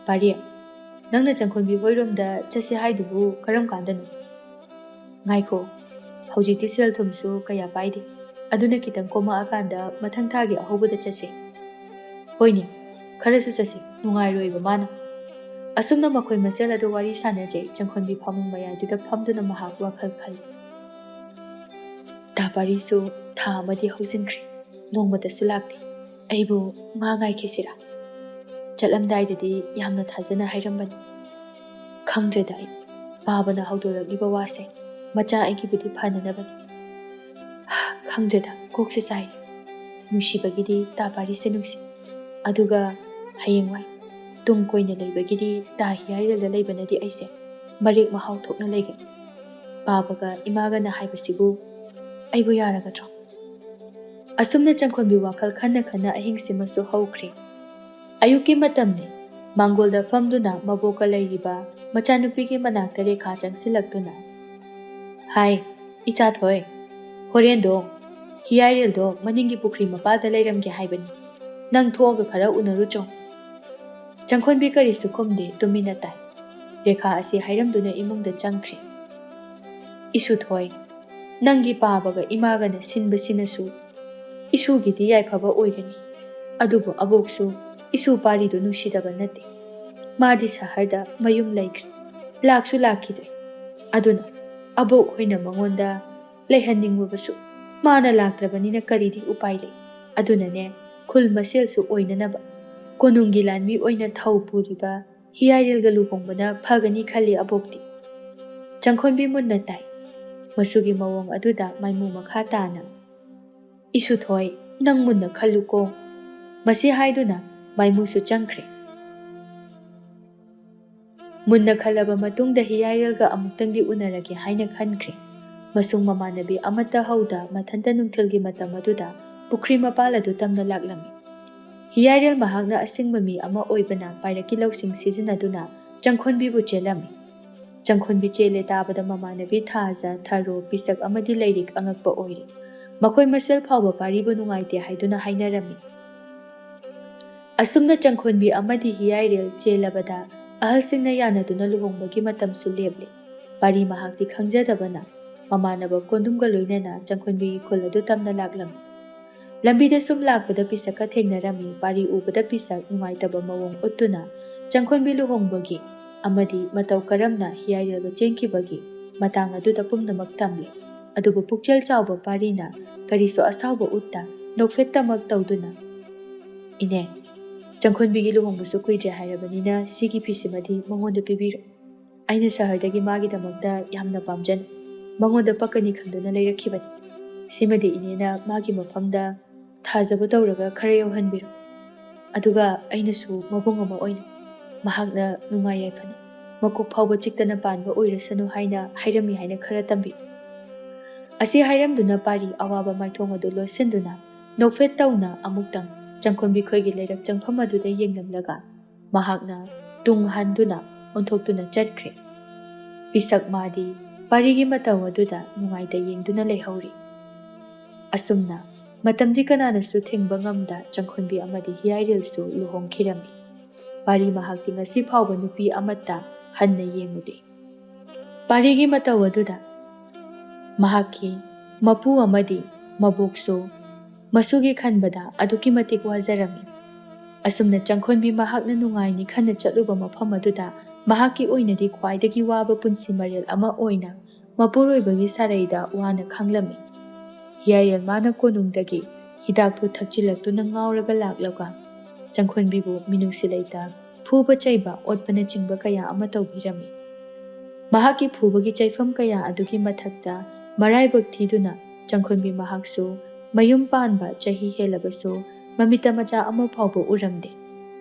ꯄꯥꯔꯤ, ꯅꯪꯅ ꯆꯪꯈꯣꯟꯕꯤ ꯍꯣꯏꯔꯣꯝꯗ ꯆꯠꯁꯦ ꯍꯥꯏꯗꯨꯕꯨ ꯀꯔꯝ ꯀꯥꯟꯗꯅꯣ? ꯉꯥꯏꯈꯣ, ꯍꯧꯖꯤꯛꯇꯤ ꯁꯦꯜ ꯊꯨꯝꯁꯨꯀꯌꯥ ꯄꯥꯏꯗꯦ, ꯑꯗꯨꯅ ꯈꯤꯇꯪ ꯀꯣꯝꯃꯛꯑꯀꯥꯟꯗ ꯃꯊꯪ ꯊꯥꯒꯤ ꯑꯍꯧꯕꯗ ꯆꯠꯁꯦ꯫ ꯍꯣꯏꯅꯦ, ꯈꯔꯁꯨ ꯆꯠꯁꯤ, ꯅꯨꯡꯉꯥꯏꯔꯣꯏꯕ ꯃꯥꯅ꯫ ꯑꯁꯨꯝꯅ ꯃꯈꯣꯏ ꯃꯁꯦꯜ ꯑꯗꯨ ꯋꯥꯔꯤ ꯁꯥꯟꯅꯖꯩ꯫ ꯆꯪꯈꯣꯟꯕꯤ ꯐꯃꯨꯡ ꯃꯌꯥꯏꯗꯨꯗ ꯐꯝꯗꯨꯅ ꯃꯍꯥꯛ ꯋꯥꯈꯜ ꯈꯜꯂꯤ꯫ ꯇꯥ ꯄꯥꯔꯤꯁꯨ ꯊꯥ ꯑꯃꯗꯤ ꯍꯧꯖꯤꯟꯈ꯭ꯔꯦ, ꯅꯣꯡꯃꯇꯁꯨ ꯂꯥꯛꯇꯦ꯫ ꯑꯩꯕꯨ ꯃꯥ ꯉꯥꯏꯈꯤꯁꯤꯔꯥ? ꯆꯠꯂꯝꯗꯥꯏꯗꯗꯤ ꯌꯥꯝꯅ ꯊꯥꯖꯅ ꯍꯥꯏꯔꯝꯕꯅꯤ꯫ ꯈꯪꯗ꯭ꯔꯦꯗ ꯑꯩ, ꯄꯥꯕꯅ ꯍꯧꯗꯣꯔꯛꯂꯤꯕ ꯋꯥꯁꯦ ꯃꯆꯥ ꯑꯩꯒꯤꯕꯨꯗꯤ ꯐꯅꯅꯕꯅꯤ꯫ ꯈꯪꯗ꯭ꯔꯦꯗ, ꯀꯣꯛꯁꯦ ꯆꯥꯏꯔꯦ꯫ ꯅꯨꯡꯁꯤꯕꯒꯤꯗꯤ ꯇꯥ ꯄꯥꯔꯤꯁꯦ ꯅꯨꯡꯁꯤ, ꯑꯗꯨꯒ ꯍꯌꯦꯡꯋꯥꯏ ꯇꯨꯡ ꯀꯣꯏꯅ ꯂꯩꯕꯒꯤꯗꯤ ꯇꯥ ꯍꯤꯌꯥꯏꯔꯦꯜꯗ ꯂꯩꯕꯅꯗꯤ ꯑꯩꯁꯦ ꯃꯔꯦꯛ ꯃꯍꯥꯎ ꯊꯣꯛꯅ ꯂꯩꯒꯅꯤ꯫ ꯄꯥꯕꯒ ꯏꯃꯥꯒꯅ ꯍꯥꯏꯕꯁꯤꯕꯨ ꯑꯩꯕꯨ ꯌꯥꯔꯒꯗ꯭ꯔꯣ? ꯑꯁꯨꯝꯅ ꯆꯪꯈꯣꯟꯕꯤ ꯋꯥꯈꯜ ꯈꯟꯅ ꯑꯍꯤꯡꯁꯤꯃꯁꯨ ꯍꯧꯈ꯭ꯔꯦ꯫ ꯑꯌꯨꯛꯀꯤ ꯃꯇꯝꯅꯤ꯫ ꯃꯥꯡꯒꯣꯜꯗ ꯐꯝꯗꯨꯅ ꯃꯕꯣꯛꯀ ꯂꯩꯔꯤꯕ ꯃꯆꯥꯅꯨꯄꯤꯒꯤ ꯃꯅꯥꯛꯇ ꯔꯦꯈꯥ ꯆꯪꯁꯤꯜꯂꯛꯇꯨꯅ, ꯍꯥꯏ ꯏꯆꯥꯊꯣꯏ, ꯍꯣꯔꯦꯟꯗꯣ ꯍꯤꯌꯥꯏꯔꯦꯜꯗꯣ ꯃꯅꯤꯡꯒꯤ ꯄꯨꯈ꯭ꯔꯤ ꯃꯄꯥꯜꯗ ꯂꯩꯔꯝꯒꯦ ꯍꯥꯏꯕꯅꯤ, ꯅꯪ ꯊꯣꯛꯑꯒ ꯈꯔ ꯎꯅꯔꯨꯆꯣ꯫ ꯆꯪꯈꯣꯟꯕꯤ ꯀꯔꯤꯁꯨ ꯈꯨꯝꯗꯦ, ꯇꯨꯃꯤꯟꯅ ꯇꯥꯏ꯫ ꯔꯦꯈꯥ ꯑꯁꯤ ꯍꯥꯏꯔꯝꯗꯨꯅ ꯏꯃꯨꯡꯗ ꯆꯪꯈ꯭ꯔꯦ꯫ ꯏꯁꯨꯊꯣꯏ, ꯅꯪꯒꯤ ꯄꯥꯕꯒ ꯏꯃꯥꯒꯅ ꯁꯤꯟꯕꯁꯤꯅꯁꯨ ꯏꯁꯨꯒꯤꯗꯤ ꯌꯥꯏꯐꯕ ꯑꯣꯏꯒꯅꯤ, ꯑꯗꯨꯕꯨ ꯑꯕꯣꯛꯁꯨ ꯏꯁꯨ ꯄꯥꯔꯤꯗꯨ ꯅꯨꯡꯁꯤꯗꯕ ꯅꯠꯇꯦ꯫ ꯃꯥꯗꯤ ꯁꯍꯔꯗ ꯃꯌꯨꯝ ꯂꯩꯈ꯭ꯔꯦ, ꯂꯥꯛꯁꯨ ꯂꯥꯛꯈꯤꯗ꯭ꯔꯦ꯫ ꯑꯗꯨꯅ ꯑꯕꯣꯛ ꯍꯣꯏꯅ ꯃꯉꯣꯟꯗ ꯂꯩꯍꯟꯅꯤꯡꯂꯕꯁꯨ ꯃꯥꯅ ꯂꯥꯛꯇ꯭ꯔꯕꯅꯤꯅ ꯀꯔꯤꯗꯤ ꯎꯄꯥꯏ ꯂꯩ꯫ ꯑꯗꯨꯅꯅꯦ, ꯈꯨꯜ ꯃꯁꯦꯜꯁꯨ ꯑꯣꯏꯅꯅꯕ ꯀꯣꯅꯨꯡꯒꯤ ꯂꯥꯟꯃꯤ ꯑꯣꯏꯅ ꯊꯧ ꯄꯨꯔꯤꯕ ꯍꯤꯌꯥꯏꯔꯦꯜꯒ ꯂꯨꯍꯣꯡꯕꯅ ꯐꯒꯅꯤ ꯈꯜꯂꯤ ꯑꯕꯣꯛꯇꯤ꯫ ꯆꯪꯈꯣꯟꯕꯤ ꯃꯨꯟꯅ ꯇꯥꯏ꯫ ꯃꯁꯨꯒꯤ ꯃꯑꯣꯡ ꯑꯗꯨꯗ ꯃꯥꯏꯃꯨ ꯃꯈꯥ ꯇꯥꯅ, ꯏꯁꯨꯊꯣꯏ, ꯅꯪ ꯃꯨꯟꯅ ꯈꯜꯂꯨꯀꯣ꯫ ꯃꯁꯤ ꯍꯥꯏꯗꯨꯅ ꯃꯥꯏꯃꯨꯁꯨ ꯆꯪꯈ꯭ꯔꯦ꯫ ꯃꯨꯟꯅ ꯈꯜꯂꯕ ꯃꯇꯨꯡꯗ ꯍꯤꯌꯥꯏꯔꯦꯜꯒ ꯑꯃꯨꯛꯇꯪꯗꯤ ꯎꯅꯔꯒꯦ ꯍꯥꯏꯅ ꯈꯟꯈ꯭ꯔꯦ꯫ ꯃꯁꯨꯡ ꯃꯃꯥꯟꯅꯕꯤ ꯑꯃꯠꯇ ꯍꯧꯗ ꯃꯊꯟꯇ ꯅꯨꯡꯊꯤꯜꯒꯤ ꯃꯇꯝ ꯑꯗꯨꯗ ꯄꯨꯈ꯭ꯔꯤ ꯃꯄꯥꯜ ꯑꯗꯨ ꯇꯝꯅ ꯂꯥꯛꯂꯝꯃꯤ꯫ ꯍꯤꯌꯥꯏꯔꯦꯜ ꯃꯍꯥꯛꯅ ꯑꯁꯤꯡꯕ ꯃꯤ ꯑꯃ ꯑꯣꯏꯕꯅ ꯄꯥꯏꯔꯛꯀꯤ ꯂꯧꯁꯤꯡ ꯁꯤꯖꯤꯟꯅꯗꯨꯅ ꯆꯪꯈꯣꯟꯕꯤꯕꯨ ꯆꯦꯜꯂꯝꯃꯤ꯫ ꯆꯪꯈꯣꯟꯕꯤ ꯆꯦꯜꯂꯦ ꯇꯥꯕꯗ ꯃꯃꯥꯟꯅꯕꯤ ꯊꯥꯖ, ꯊꯔꯣ, ꯄꯤꯁꯛ ꯑꯃꯗꯤ ꯂꯩꯔꯤꯛ ꯑꯉꯛꯄ ꯑꯣꯏꯔꯦ꯫ ꯃꯈꯣꯏ ꯃꯁꯦꯜ ꯐꯥꯎꯕ ꯄꯥꯔꯤꯕꯨ ꯅꯨꯡꯉꯥꯏꯇꯦ ꯍꯥꯏꯗꯨꯅ ꯍꯥꯏꯅꯔꯝꯃꯤ꯫ ꯑꯁꯨꯝꯅ ꯆꯪꯈꯣꯟꯕꯤ ꯑꯃꯗꯤ ꯍꯤꯌꯥꯏꯔꯦꯜ ꯆꯦꯜꯂꯕꯗ ꯑꯍꯜꯁꯤꯡꯅ ꯌꯥꯅꯗꯨꯅ ꯂꯨꯍꯣꯡꯕꯒꯤ ꯃꯇꯝꯁꯨ ꯂꯦꯞꯂꯦ꯫ ꯄꯥꯔꯤ ꯃꯍꯥꯛꯇꯤ ꯈꯪꯖꯗꯕꯅ ꯃꯃꯥꯟꯅꯕ ꯀꯣꯟꯗꯨꯝꯒ ꯂꯣꯏꯅꯅ ꯆꯪꯈꯣꯟꯕꯤꯒꯤ ꯈꯨꯜ ꯑꯗꯨ ꯇꯝꯅ ꯂꯥꯛꯂꯝꯃꯤ꯫ ꯂꯝꯕꯤꯗ ꯁꯨꯝ ꯂꯥꯛꯄꯗ ꯄꯤꯁꯛꯀ ꯊꯦꯡꯅꯔꯝꯃꯤ꯫ ꯄꯥꯔꯤ ꯎꯕꯗ ꯄꯤꯁꯛ ꯅꯨꯡꯉꯥꯏꯇꯕ ꯃꯑꯣꯡ ꯎꯠꯇꯨꯅ ꯆꯪꯈꯣꯟꯕꯤ ꯂꯨꯍꯣꯡꯕꯒꯤ ꯑꯃꯗꯤ ꯃꯇꯧ ꯀꯔꯝꯅ ꯍꯤꯌꯥꯏꯔꯦꯜꯒ ꯆꯦꯟꯈꯤꯕꯒꯤ ꯃꯇꯥꯡ ꯑꯗꯨꯗ ꯄꯨꯝꯅꯃꯛ ꯇꯝꯂꯤ꯫ ꯑꯗꯨꯕꯨ ꯄꯨꯛꯆꯦꯜ ꯆꯥꯎꯕ ꯄꯥꯔꯤꯅ ꯀꯔꯤꯁꯨ ꯑꯁꯥꯎꯕ ꯎꯠꯇ ꯅꯣꯛꯐꯦꯠꯇꯃꯛ ꯇꯧꯗꯨꯅ, ꯏꯅꯦ, ꯆꯪꯈꯣꯟꯕꯤꯒꯤ ꯂꯨꯍꯣꯡꯕꯁꯨ ꯀꯨꯏꯗ꯭ꯔꯦ ꯍꯥꯏꯔꯕꯅꯤನ ꯁꯤꯒꯤ ꯐꯤꯁꯤꯃꯗꯤ ꯃꯉꯣꯟꯗ ꯄꯤꯕꯤꯔꯣ꯫ ꯑꯩꯅ ꯁꯍꯔꯗꯒꯤ ꯃꯥꯒꯤꯗꯃꯛꯇ ꯌꯥꯝꯅ ꯄꯥꯝꯖꯅ ꯃꯉꯣꯟꯗ ꯄꯛꯀꯅꯤ ꯈꯟꯗꯨꯅ ꯂꯩꯔꯛꯈꯤꯕꯅꯤ꯫ ꯁꯤꯃꯗꯤ ꯏꯅꯦꯅ ꯃꯥꯒꯤ ꯃꯐꯝꯗ ꯊꯥꯖꯕ ꯇꯧꯔꯒ ꯈꯔ ꯌꯧꯍꯟꯕꯤꯔꯣ ꯑꯗꯨꯒ ꯑꯩꯅꯁꯨ ꯃꯕꯨꯡ ꯑꯃ ꯑꯣꯏꯅ ꯃꯍꯥꯛꯅ ꯅꯨꯡꯉꯥꯏ ꯌꯥꯏꯐꯅ ꯃꯀꯣꯛ ꯐꯥꯎꯕ ꯆꯤꯛꯇꯅ ꯄꯥꯟꯕ ꯑꯣꯏꯔꯁꯅꯨ ꯍꯥꯏꯅ ꯍꯥꯏꯔꯝꯃꯤ ꯍꯥꯏꯅ ꯈꯔ ꯇꯝꯕꯤꯌꯨ ꯑꯁꯤ ꯍꯥꯏꯔꯝꯗꯨꯅ ꯄꯥꯔꯤ ꯑꯋꯥꯕ ꯃꯥꯏꯊꯣꯡ ꯑꯗꯨ ꯂꯣꯠꯁꯤꯟꯗꯨꯅ ꯅꯣꯛꯐꯦꯠ ꯇꯧꯅ ꯑꯃꯨꯛꯇꯪ ꯆꯪꯈꯣꯟꯕꯤ ꯈꯣꯏꯒꯤ ꯂꯩꯔꯛ ꯆꯪꯐꯝ ꯑꯗꯨꯗ ꯌꯦꯡꯂꯝꯂꯒ ꯃꯍꯥꯛꯅ ꯇꯨꯡ ꯍꯟꯗꯨꯅ ꯑꯣꯟꯊꯣꯛꯇꯨꯅ ꯆꯠꯈ꯭ꯔꯦ ꯄꯤꯁꯛ ꯃꯥꯗꯤ ꯄꯥꯔꯤꯒꯤ ꯃꯇꯧ ꯑꯗꯨꯗ ꯅꯨꯡꯉꯥꯏꯇ ꯌꯦꯡꯗꯨꯅ ꯂꯩꯍꯧꯔꯤ ꯑꯁꯨꯝꯅ ꯃꯇꯝꯗꯤ ꯀꯅꯥꯅꯁꯨ ꯊꯤꯡꯕ ꯉꯝꯗ ꯆꯪꯈꯣꯟꯕꯤ ꯑꯃꯗꯤ ꯍꯤꯌꯥꯏꯔꯦꯜꯁꯨ ꯂꯨꯍꯣꯡꯈꯤꯔꯝꯃꯤ ꯄꯥꯔꯤ ꯃꯍꯥꯛꯇꯤ ꯉꯁꯤ ꯐꯥꯎꯕ ꯅꯨꯄꯤ ꯑꯃꯠꯇ ꯍꯟꯅ ꯌꯦꯡꯉꯨꯗꯦ ꯄꯥꯔꯤꯒꯤ ꯃꯇꯧ ꯑꯗꯨꯗ ꯃꯍꯥꯛꯀꯤ ꯃꯄꯨ ꯑꯃꯗꯤ ꯃꯕꯣꯛꯁꯨ ꯃꯁꯨꯒꯤ ꯈꯟꯕꯗ ꯑꯗꯨꯛꯀꯤ ꯃꯇꯤꯛ ꯋꯥꯖꯔꯝꯃꯤ ꯑꯁꯨꯝꯅ ꯆꯪꯈꯣꯟꯕꯤ ꯃꯍꯥꯛꯅ ꯅꯨꯡꯉꯥꯏꯅꯤ ꯈꯟꯅ ꯆꯠꯂꯨꯕ ꯃꯐꯝ ꯑꯗꯨꯗ ꯃꯍꯥꯛꯀꯤ ꯑꯣꯏꯅꯗꯤ ꯈ꯭ꯋꯥꯏꯗꯒꯤ ꯋꯥꯕ ꯄꯨꯟꯁꯤ ꯃꯔꯦꯜ ꯑꯃ ꯑꯣꯏꯅ ꯃꯄꯨꯔꯣꯏꯕꯒꯤ ꯁꯥꯔꯩꯗ ꯋꯥꯅ ꯈꯥꯡꯂꯝꯃꯤ ꯍꯤꯌꯥꯏꯔꯦꯜ ꯃꯥꯅ ꯀꯣꯅꯨꯡꯗꯒꯤ ꯍꯤꯗꯥꯛꯄꯨ ꯊꯛꯆꯤꯜꯂꯛꯇꯨꯅ ꯉꯥꯎꯔꯒ ꯂꯥꯛꯂꯒ ꯆꯪꯈꯣꯟꯕꯤꯕꯨ ꯃꯤꯅꯨꯡꯁꯤ ꯂꯩꯇ ꯐꯨꯕ ꯆꯩꯕ ꯑꯣꯠꯄꯅꯆꯤꯡꯕ ꯀꯌా ꯑꯃ ꯇꯧꯕꯤꯔꯝꯃꯤ ꯃꯍꯥꯛꯀꯤ ꯐꯨꯕꯒꯤ ꯆꯩꯐꯝ ꯀꯌꯥ ꯑꯗꯨꯒꯤ ꯃꯊꯛꯇ ꯃꯔꯥꯏꯕꯛ ꯊꯤꯗꯨꯅ ꯆꯪꯈꯣꯟꯕꯤ ꯃꯍꯥꯛꯁꯨ ꯃꯌꯨꯝ ꯄꯥꯟꯕ ꯆꯍꯤ ꯍꯦꯜꯂꯕꯁꯨ ꯃꯃꯤꯠꯇ ꯃꯆꯥ ꯑꯃ ꯐꯥꯎꯕ ꯎꯔꯝꯗꯦ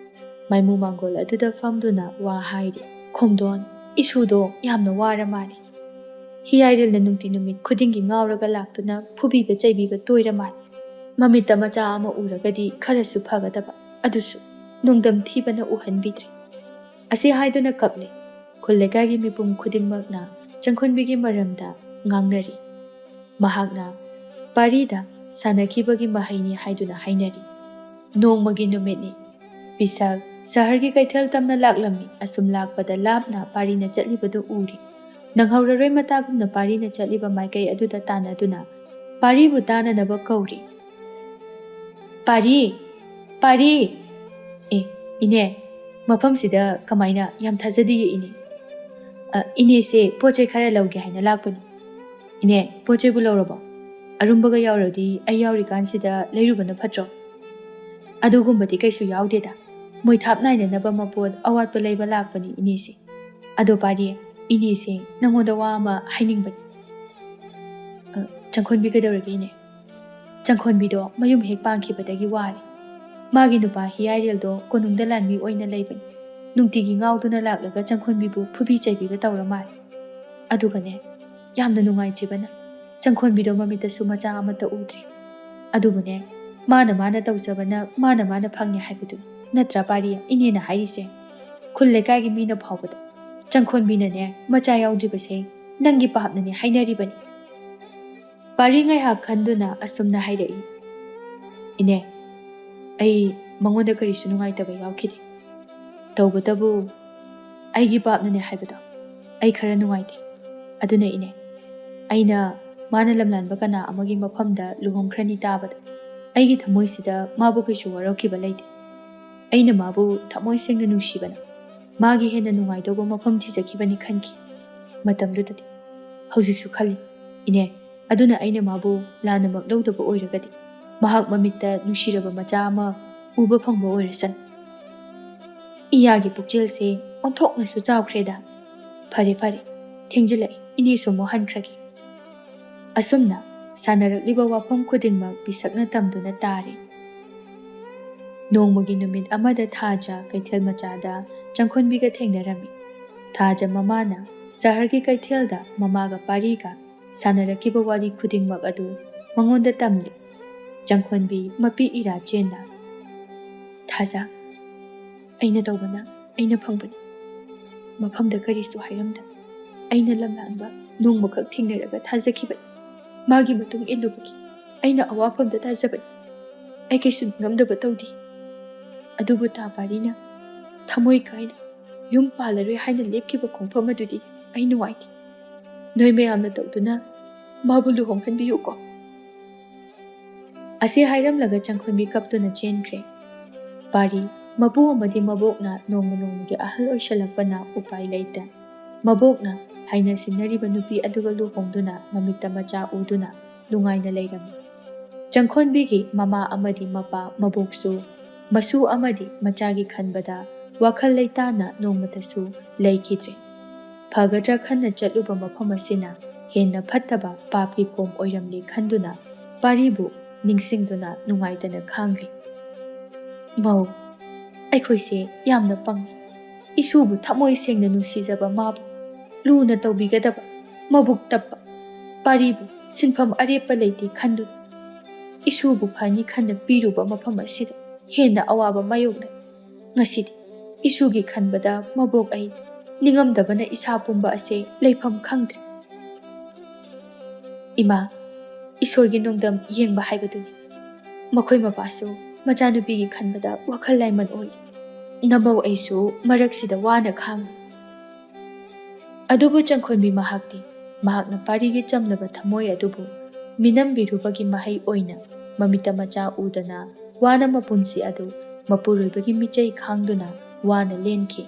ꯃꯥꯏꯃꯨ ꯃꯥꯡꯒꯣꯜ ꯑꯗꯨꯗ ꯐꯝꯗꯨꯅ ꯋꯥ ꯍꯥꯏꯔꯤ ꯈꯣꯡꯗꯣꯟ ꯏꯁꯨꯗꯣ ꯌꯥꯝꯅ ꯋꯥꯔ ꯃꯥꯜꯂꯤ ꯍꯤꯌꯥꯏꯔꯦꯜꯅ ꯅꯨꯡꯇꯤ ꯅꯨꯃꯤꯠ ꯈꯨꯗꯤꯡꯒꯤ ꯉꯥꯎꯔꯒ ꯂꯥꯛꯇꯨꯅ ꯐꯨꯕꯤꯕ ꯆꯩꯕꯤꯕ ꯇꯣꯏꯔ ꯃꯥꯜꯂꯤ ꯃꯃꯤꯠꯇ ꯃꯆꯥ ꯑꯃ ꯎꯔꯒꯗꯤ ꯈꯔꯁꯨ ꯐꯒꯗꯕ ꯑꯗꯨꯁꯨ ꯅꯨꯡꯗꯝ ꯊꯤꯕꯅ ꯎꯍꯟꯕꯤꯗ꯭ꯔꯦ ꯑꯁꯤ ꯍꯥꯏꯗꯨꯅ ꯀꯞꯂꯦ ꯈꯨꯜ ꯂꯩꯀꯥꯏꯒꯤ ꯃꯤꯄꯨꯝ ꯈꯨꯗꯤꯡꯃꯛꯅ ꯆꯪꯈꯣꯟꯕꯤꯒꯤ ꯃꯔꯝꯗ ꯉꯥꯡꯅꯔꯤ ꯃꯍꯥꯛꯅ ꯄꯥꯔꯤꯗ ꯁꯥꯟꯅꯈꯤꯕꯒꯤ ꯃꯍꯩꯅꯤ ꯍꯥꯏꯗꯨꯅ ꯍꯥꯏꯅꯔꯤ ꯅꯣꯡꯃꯒꯤ ꯅꯨꯃꯤꯠꯅꯤ ꯄꯤꯁꯛ ꯁꯍꯔꯒꯤ ꯀꯩꯊꯦꯜ ꯇꯝꯅ ꯂꯥꯛꯂꯝꯃꯤ ꯑꯁꯨꯝ ꯂꯥꯛꯄꯗ ꯂꯥꯞꯅ ꯄꯥꯔꯤꯅ ꯆꯠꯂꯤꯕꯗꯨ ꯎꯔꯤ ꯅꯪꯍꯧꯔꯔꯣꯏ ꯃꯇꯥꯒꯨꯝꯅ ꯄꯥꯔꯤꯅ ꯆꯠꯂꯤꯕ ꯃꯥꯏꯀꯩ ꯑꯗꯨꯗ ꯇꯥꯟꯅꯗꯨꯅ ꯄꯥꯔꯤꯕꯨ ꯇꯥꯅꯅꯕ ꯀꯧꯔꯤ ꯄꯥꯔꯤ ꯄꯥꯔꯤ ꯏꯅꯦ ꯃꯐꯝꯁꯤꯗ ꯀꯃꯥꯏꯅ ꯌꯥꯝ ꯊꯥꯖꯗꯤꯌꯦ ꯏꯅꯦ ꯏꯅꯦꯁꯦ ꯄꯣꯠ ꯆꯩ ꯈꯔ ꯂꯧꯒꯦ ꯍꯥꯏꯅ ꯂꯥꯛꯄꯅꯤ ꯏꯅꯦ ꯄꯣꯠ ꯆꯩꯕꯨ ꯂꯧꯔꯕꯣ ꯑꯔꯨꯝꯕꯒ ꯌꯥꯎꯔꯗꯤ ꯑꯩ ꯌꯥꯎꯔꯤꯀꯥꯟꯁꯤꯗ ꯂꯩꯔꯨꯕꯅ ꯐꯠꯇ꯭ꯔꯣ ꯑꯗꯨꯒꯨꯝꯕꯗꯤ ꯀꯩꯁꯨ ꯌꯥꯎꯗꯦꯗ ꯃꯣꯏ ꯊꯥꯞ ꯅꯥꯏꯅꯅꯕ ꯃꯄꯣꯠ ꯑꯋꯥꯠꯄ ꯂꯩꯕ ꯂꯥꯛꯄꯅꯤ ꯏꯅꯦꯁꯦ ꯑꯗꯣ ꯄꯥꯔꯤ ꯏꯅꯦꯁꯦ ꯅꯪꯉꯣꯟꯗ ꯋꯥ ꯑꯃ ꯍꯥꯏꯅꯤꯡꯕꯅꯤ ꯆꯪꯈꯣꯟꯕꯤ ꯀꯩꯗꯧꯔꯒꯦ ꯏꯅꯦ ꯆꯪꯈꯣꯟꯕꯤꯗꯣ ꯃꯌꯨꯝ ꯍꯦꯛ ꯄꯥꯟꯈꯤꯕꯗꯒꯤ ꯋꯥꯔꯦ ꯃꯥꯒꯤ ꯅꯨꯄꯥ ꯍꯤꯌꯥꯏꯔꯦꯜꯗꯣ ꯀꯣꯅꯨꯡꯗ ꯂꯥꯟꯃꯤ ꯑꯣꯏꯅ ꯂꯩꯕꯅꯤ ꯅꯨꯡꯇꯤꯒꯤ ꯉꯥꯎꯗꯨꯅ ꯂꯥꯛꯂꯒ ꯆꯪꯈꯣꯟꯕꯤꯕꯨ ꯐꯨꯕꯤ ꯆꯩꯕꯤꯕ ꯇꯧꯔ ꯃꯥꯜꯂꯦ ꯑꯗꯨꯒꯅꯦ ꯌꯥꯝꯅ ꯅꯨꯡꯉꯥꯏꯇ꯭ꯔꯤꯕꯅ ꯆꯪꯈꯣꯟꯕꯤꯗꯣ ꯃꯃꯤꯠꯇꯁꯨ ꯃꯆꯥ ꯑꯃꯠꯇ ꯎꯗ꯭ꯔꯤ ꯑꯗꯨꯕꯨꯅꯦ ꯃꯥꯅ ꯇꯧꯖꯕꯅ ꯃꯥꯅ ꯐꯪꯉꯦ ꯍꯥꯏꯕꯗꯨ ꯅꯠꯇ꯭ꯔꯥ ꯄꯥꯔꯤ ꯏꯅꯦꯅ ꯍꯥꯏꯔꯤꯁꯦ ꯈꯨꯜ ꯂꯩꯀꯥꯏꯒꯤ ꯃꯤꯅ ꯐꯥꯎꯕꯗ ꯆꯪꯈꯣꯟꯕꯤꯅꯅꯦ ꯃꯆꯥ ꯌꯥꯎꯗ꯭ꯔꯤꯕꯁꯦ ꯅꯪꯒꯤ ꯄꯥꯞꯅꯅꯦ ꯍꯥꯏꯅꯔꯤꯕꯅꯤ ꯄꯥꯔꯤ ꯉꯥꯏꯍꯥꯛ ꯈꯟꯗꯨꯅ ꯑꯁꯨꯝꯅ ꯍꯥꯏꯔꯛꯏ ꯏꯅꯦ ꯑꯩ ꯃꯉꯣꯟꯗ ꯀꯔꯤꯁꯨ ꯅꯨꯡꯉꯥꯏꯇꯕ ꯌꯥꯎꯈꯤꯗꯦ ꯇꯧꯕꯇꯕꯨ ꯑꯩꯒꯤ ꯄꯥꯞꯅꯅꯦ ꯍꯥꯏꯕꯗꯣ ꯑꯩ ꯈꯔ ꯅꯨꯡꯉꯥꯏꯇꯦ ꯑꯗꯨꯅ ꯏꯅꯦ ꯑꯩꯅ ꯃꯥꯅ ꯂꯝꯂꯥꯟꯕ ꯀꯅꯥ ꯑꯃꯒꯤ ꯃꯐꯝꯗ ꯂꯨꯍꯣꯡꯈ꯭ꯔꯅꯤ ꯇꯥꯕꯗ ꯑꯩꯒꯤ ꯊꯃꯣꯏꯁꯤꯗ ꯃꯥꯕꯨ ꯀꯩꯁꯨ ꯋꯥꯔꯧꯈꯤꯕ ꯂꯩꯇꯦ ꯑꯩꯅ ꯃꯥꯕꯨ ꯊꯃꯣꯏ ꯁꯦꯡꯅ ꯅꯨꯡꯁꯤꯕꯅ ꯃꯥꯒꯤ ꯍꯦꯟꯅ ꯅꯨꯡꯉꯥꯏꯗꯧꯕ ꯃꯐꯝ ꯊꯤꯖꯈꯤꯕꯅꯤ ꯈꯟꯈꯤ ꯃꯇꯝꯗꯨꯗꯗꯤ ꯍꯧꯖꯤꯛꯁꯨ ꯈꯜꯂꯤ ꯏꯅꯦ ꯑꯗꯨꯅ ꯑꯩꯅ ꯃꯥꯕꯨ ꯂꯥꯟꯅꯃꯛ ꯂꯧꯗꯕ ꯑꯣꯏꯔꯒꯗꯤ ꯃꯍꯥꯛ ꯃꯃꯤꯠꯇ ꯅꯨꯡꯁꯤꯔꯕ ꯃꯆꯥ ꯑꯃ ꯎꯕ ꯐꯪꯕ ꯑꯣꯏꯔꯁꯅꯨ ꯏꯌꯥꯒꯤ ꯄꯨꯛꯆꯦꯜꯁꯦ ꯑꯣꯟꯊꯣꯛꯅꯁꯨ ꯆꯥꯎꯈ꯭ꯔꯦꯗ ꯐꯔꯦ ꯊꯦꯡꯖꯤꯜꯂꯛꯏ ꯏꯅꯦꯁꯨ ꯑꯃꯨꯛ ꯍꯟꯈ꯭ꯔꯒꯦ ꯑꯁꯨꯝꯅ ꯁꯥꯟꯅꯔꯛꯂꯤꯕ ꯋꯥꯐꯝ ꯈꯨꯗꯤꯡꯃꯛ ꯄꯤꯁꯛꯅ ꯇꯝꯗꯨꯅ ꯇꯥꯔꯤ ꯅꯣꯡꯃꯒꯤ ꯅꯨꯃꯤꯠ ꯑꯃꯗ ꯊꯥꯖ ꯀꯩꯊꯦꯜ ꯃꯆꯥꯗ ꯆꯪꯈꯣꯟꯕꯤꯒ ꯊꯦꯡꯅꯔꯝꯃꯤ ꯊꯥꯖ ꯃꯃꯥꯅ ꯁꯍꯔꯒꯤ ꯀꯩꯊꯦꯜꯗ ꯃꯃꯥꯒ ꯄꯥꯔꯤꯒ ꯁꯥꯟꯅꯔꯛꯈꯤꯕ ꯋꯥꯔꯤ ꯈꯨꯗꯤꯡꯃꯛ ꯑꯗꯨ ꯃꯉꯣꯟꯗ ꯇꯝꯂꯤ ꯆꯪꯈꯣꯟꯕꯤ ꯃꯄꯤ ꯏꯔꯥ ꯆꯦꯟꯅ ꯊꯥꯖ ꯑꯩꯅ ꯇꯧꯕꯅ ꯑꯩꯅ ꯐꯪꯕꯅꯤ ꯃꯐꯝꯗ ꯀꯔꯤꯁꯨ ꯍꯥꯏꯔꯝꯗ ꯑꯩꯅ ꯂꯝꯂꯥꯟꯕ ꯅꯣꯡꯃꯈꯛ ꯊꯦꯡꯅꯔꯒ ꯊꯥꯖꯈꯤꯕꯅꯤ ꯃꯥꯒꯤ ꯃꯇꯨꯡ ꯏꯜꯂꯨꯕꯒꯤ ꯑꯩꯅ ꯑꯋꯥꯐꯝꯗ ꯊꯥꯖꯕꯅꯤ ꯑꯩ ꯀꯩꯁꯨ ꯉꯝꯗꯕ ꯇꯧꯗꯦ ꯑꯗꯨꯕꯨ ꯇꯥ ꯄꯥꯔꯤꯅ ꯊꯃꯣꯏ ꯀꯥꯏꯅ ꯌꯨꯝ ꯄꯥꯜꯂꯔꯣꯏ ꯍꯥꯏꯅ ꯂꯦꯞꯈꯤꯕ ꯈꯣꯡꯐꯝ ꯑꯗꯨꯗꯤ ꯑꯩ ꯅꯨꯡꯉꯥꯏꯇꯦ ꯅꯣꯏ ꯃꯌꯥꯝꯅ ꯇꯧꯗꯨꯅ ꯃꯥꯕꯨ ꯂꯨꯍꯣꯡꯍꯟꯕꯤꯌꯨꯀꯣ ꯑꯁꯤ ꯍꯥꯏꯔꯝꯂꯒ ꯆꯪꯈꯣꯟꯕꯤ ꯀꯞꯇꯨꯅ ꯆꯦꯟꯈ꯭ꯔꯦ ꯄꯥꯔꯤ ꯃꯄꯨ ꯑꯃꯗꯤ ꯃꯕꯣꯛꯅ ꯅꯣꯡꯃꯒꯤ ꯑꯍꯜ ꯑꯣꯏꯁꯜꯂꯛꯄꯅ ꯎꯄꯥꯏ ꯂꯩꯇꯦ ꯃꯕꯣꯛꯅ ꯍꯥꯏꯅ ꯁꯤꯡꯅꯔꯤꯕ ꯅꯨꯄꯤ ꯑꯗꯨꯒ ꯂꯨꯍꯣꯡꯗꯨꯅ ꯃꯃꯤꯠꯇ ꯃꯆꯥ ꯎꯗꯨꯅ ꯅꯨꯡꯉꯥꯏꯅ ꯂꯩꯔꯝꯃꯤ ꯆꯪꯈꯣꯟꯕꯤꯒꯤ ꯃꯃꯥ ꯑꯃꯗꯤ ꯃꯄꯥ ꯃꯕꯣꯛꯁꯨ ꯃꯁꯨ ꯑꯃꯗꯤ ꯃꯆꯥꯒꯤ ꯈꯟꯕꯗ ꯋꯥꯈꯜ ꯂꯩꯇꯥꯅ ꯅꯣꯡꯃꯇꯁꯨ ꯂꯩꯈꯤꯗ꯭ꯔꯦ ꯐꯒꯗ꯭ꯔꯥ ꯈꯟꯅ ꯆꯠꯂꯨꯕ ꯃꯐꯝ ꯑꯁꯤꯅ ꯍꯦꯟꯅ ꯐꯠꯇꯕ ꯄꯥꯞꯀꯤ ꯀꯣꯝ ꯑꯣꯏꯔꯝꯂꯦ ꯈꯟꯗꯨꯅ ꯄꯥꯔꯤꯕꯨ ꯅꯤꯡꯁꯤꯡꯗꯨꯅ ꯅꯨꯡꯉꯥꯏꯇꯅ ꯈꯥꯡꯂꯤ꯫ ꯃꯧ, ꯑꯩꯈꯣꯏꯁꯦ ꯌꯥꯝꯅ ꯄꯪꯉꯤ꯫ ꯏꯁꯨꯕꯨ ꯊꯃꯣꯏ ꯁꯦꯡꯅ ꯅꯨꯡꯁꯤꯖꯕ ꯃꯥꯕꯨ ꯂꯨꯅ ꯇꯧꯕꯤꯒꯗꯕ ꯃꯕꯨꯛ ꯇꯞꯄ ꯄꯥꯔꯤꯕꯨ ꯁꯤꯟꯐꯝ ꯑꯔꯦꯞꯄ ꯂꯩꯇꯦ ꯈꯟꯗꯨꯅ ꯏꯁꯨꯕꯨ ꯐꯅꯤ ꯈꯟꯅ ꯄꯤꯔꯨꯕ ꯃꯐꯝ ꯑꯁꯤꯗ ꯍꯦꯟꯅ ꯑꯋꯥꯕ ꯃꯥꯌꯣꯛꯅꯩ꯫ ꯉꯁꯤꯗꯤ ꯏꯁꯨꯒꯤ ꯈꯟꯕꯗ ꯃꯕꯣꯛ ꯑꯩ ꯅꯤꯡꯉꯝꯗꯕꯅ ꯏꯁꯥ ꯄꯨꯝꯕ ꯑꯁꯦ ꯂꯩꯐꯝ ꯈꯪꯗ꯭ꯔꯦ꯫ ꯏꯃꯥ, ꯏꯁꯣꯔꯒꯤ ꯅꯣꯡꯗꯝ ꯌꯦꯡꯕ ꯍꯥꯏꯕꯗꯨꯅꯤ꯫ ꯃꯈꯣꯏ ꯃꯄꯥꯁꯨ ꯃꯆꯥꯅꯨꯄꯤꯒꯤ ꯈꯟꯕꯗ ꯋꯥꯈꯜ ꯂꯥꯏꯃꯟ ꯑꯣꯏꯔꯤ꯫ ꯅꯃꯧ ꯑꯩꯁꯨ ꯃꯔꯛꯁꯤꯗ ꯋꯥꯅ ꯈꯥꯡꯉꯤ꯫ ꯑꯗꯨꯕꯨ ꯆꯪꯈꯣꯟꯕꯤ ꯃꯍꯥꯛꯇꯤ ꯃꯍꯥꯛꯅ ꯄꯥꯔꯤꯒꯤ ꯆꯝꯂꯕ ꯊꯃꯣꯏ ꯑꯗꯨꯕꯨ ꯃꯤꯅꯝꯕꯤꯔꯨꯕꯒꯤ ꯃꯍꯩ ꯑꯣꯏꯅ ꯃꯃꯤꯠꯇ ꯃꯆꯥ ꯎꯗꯅ ꯋꯥꯅ ꯃꯄꯨꯟꯁꯤ ꯑꯗꯨ ꯃꯄꯨꯔꯣꯏꯕꯒꯤ ꯃꯤꯆꯩ ꯈꯥꯡꯗꯨꯅ ꯋꯥꯅ ꯂꯦꯟꯈꯤ꯫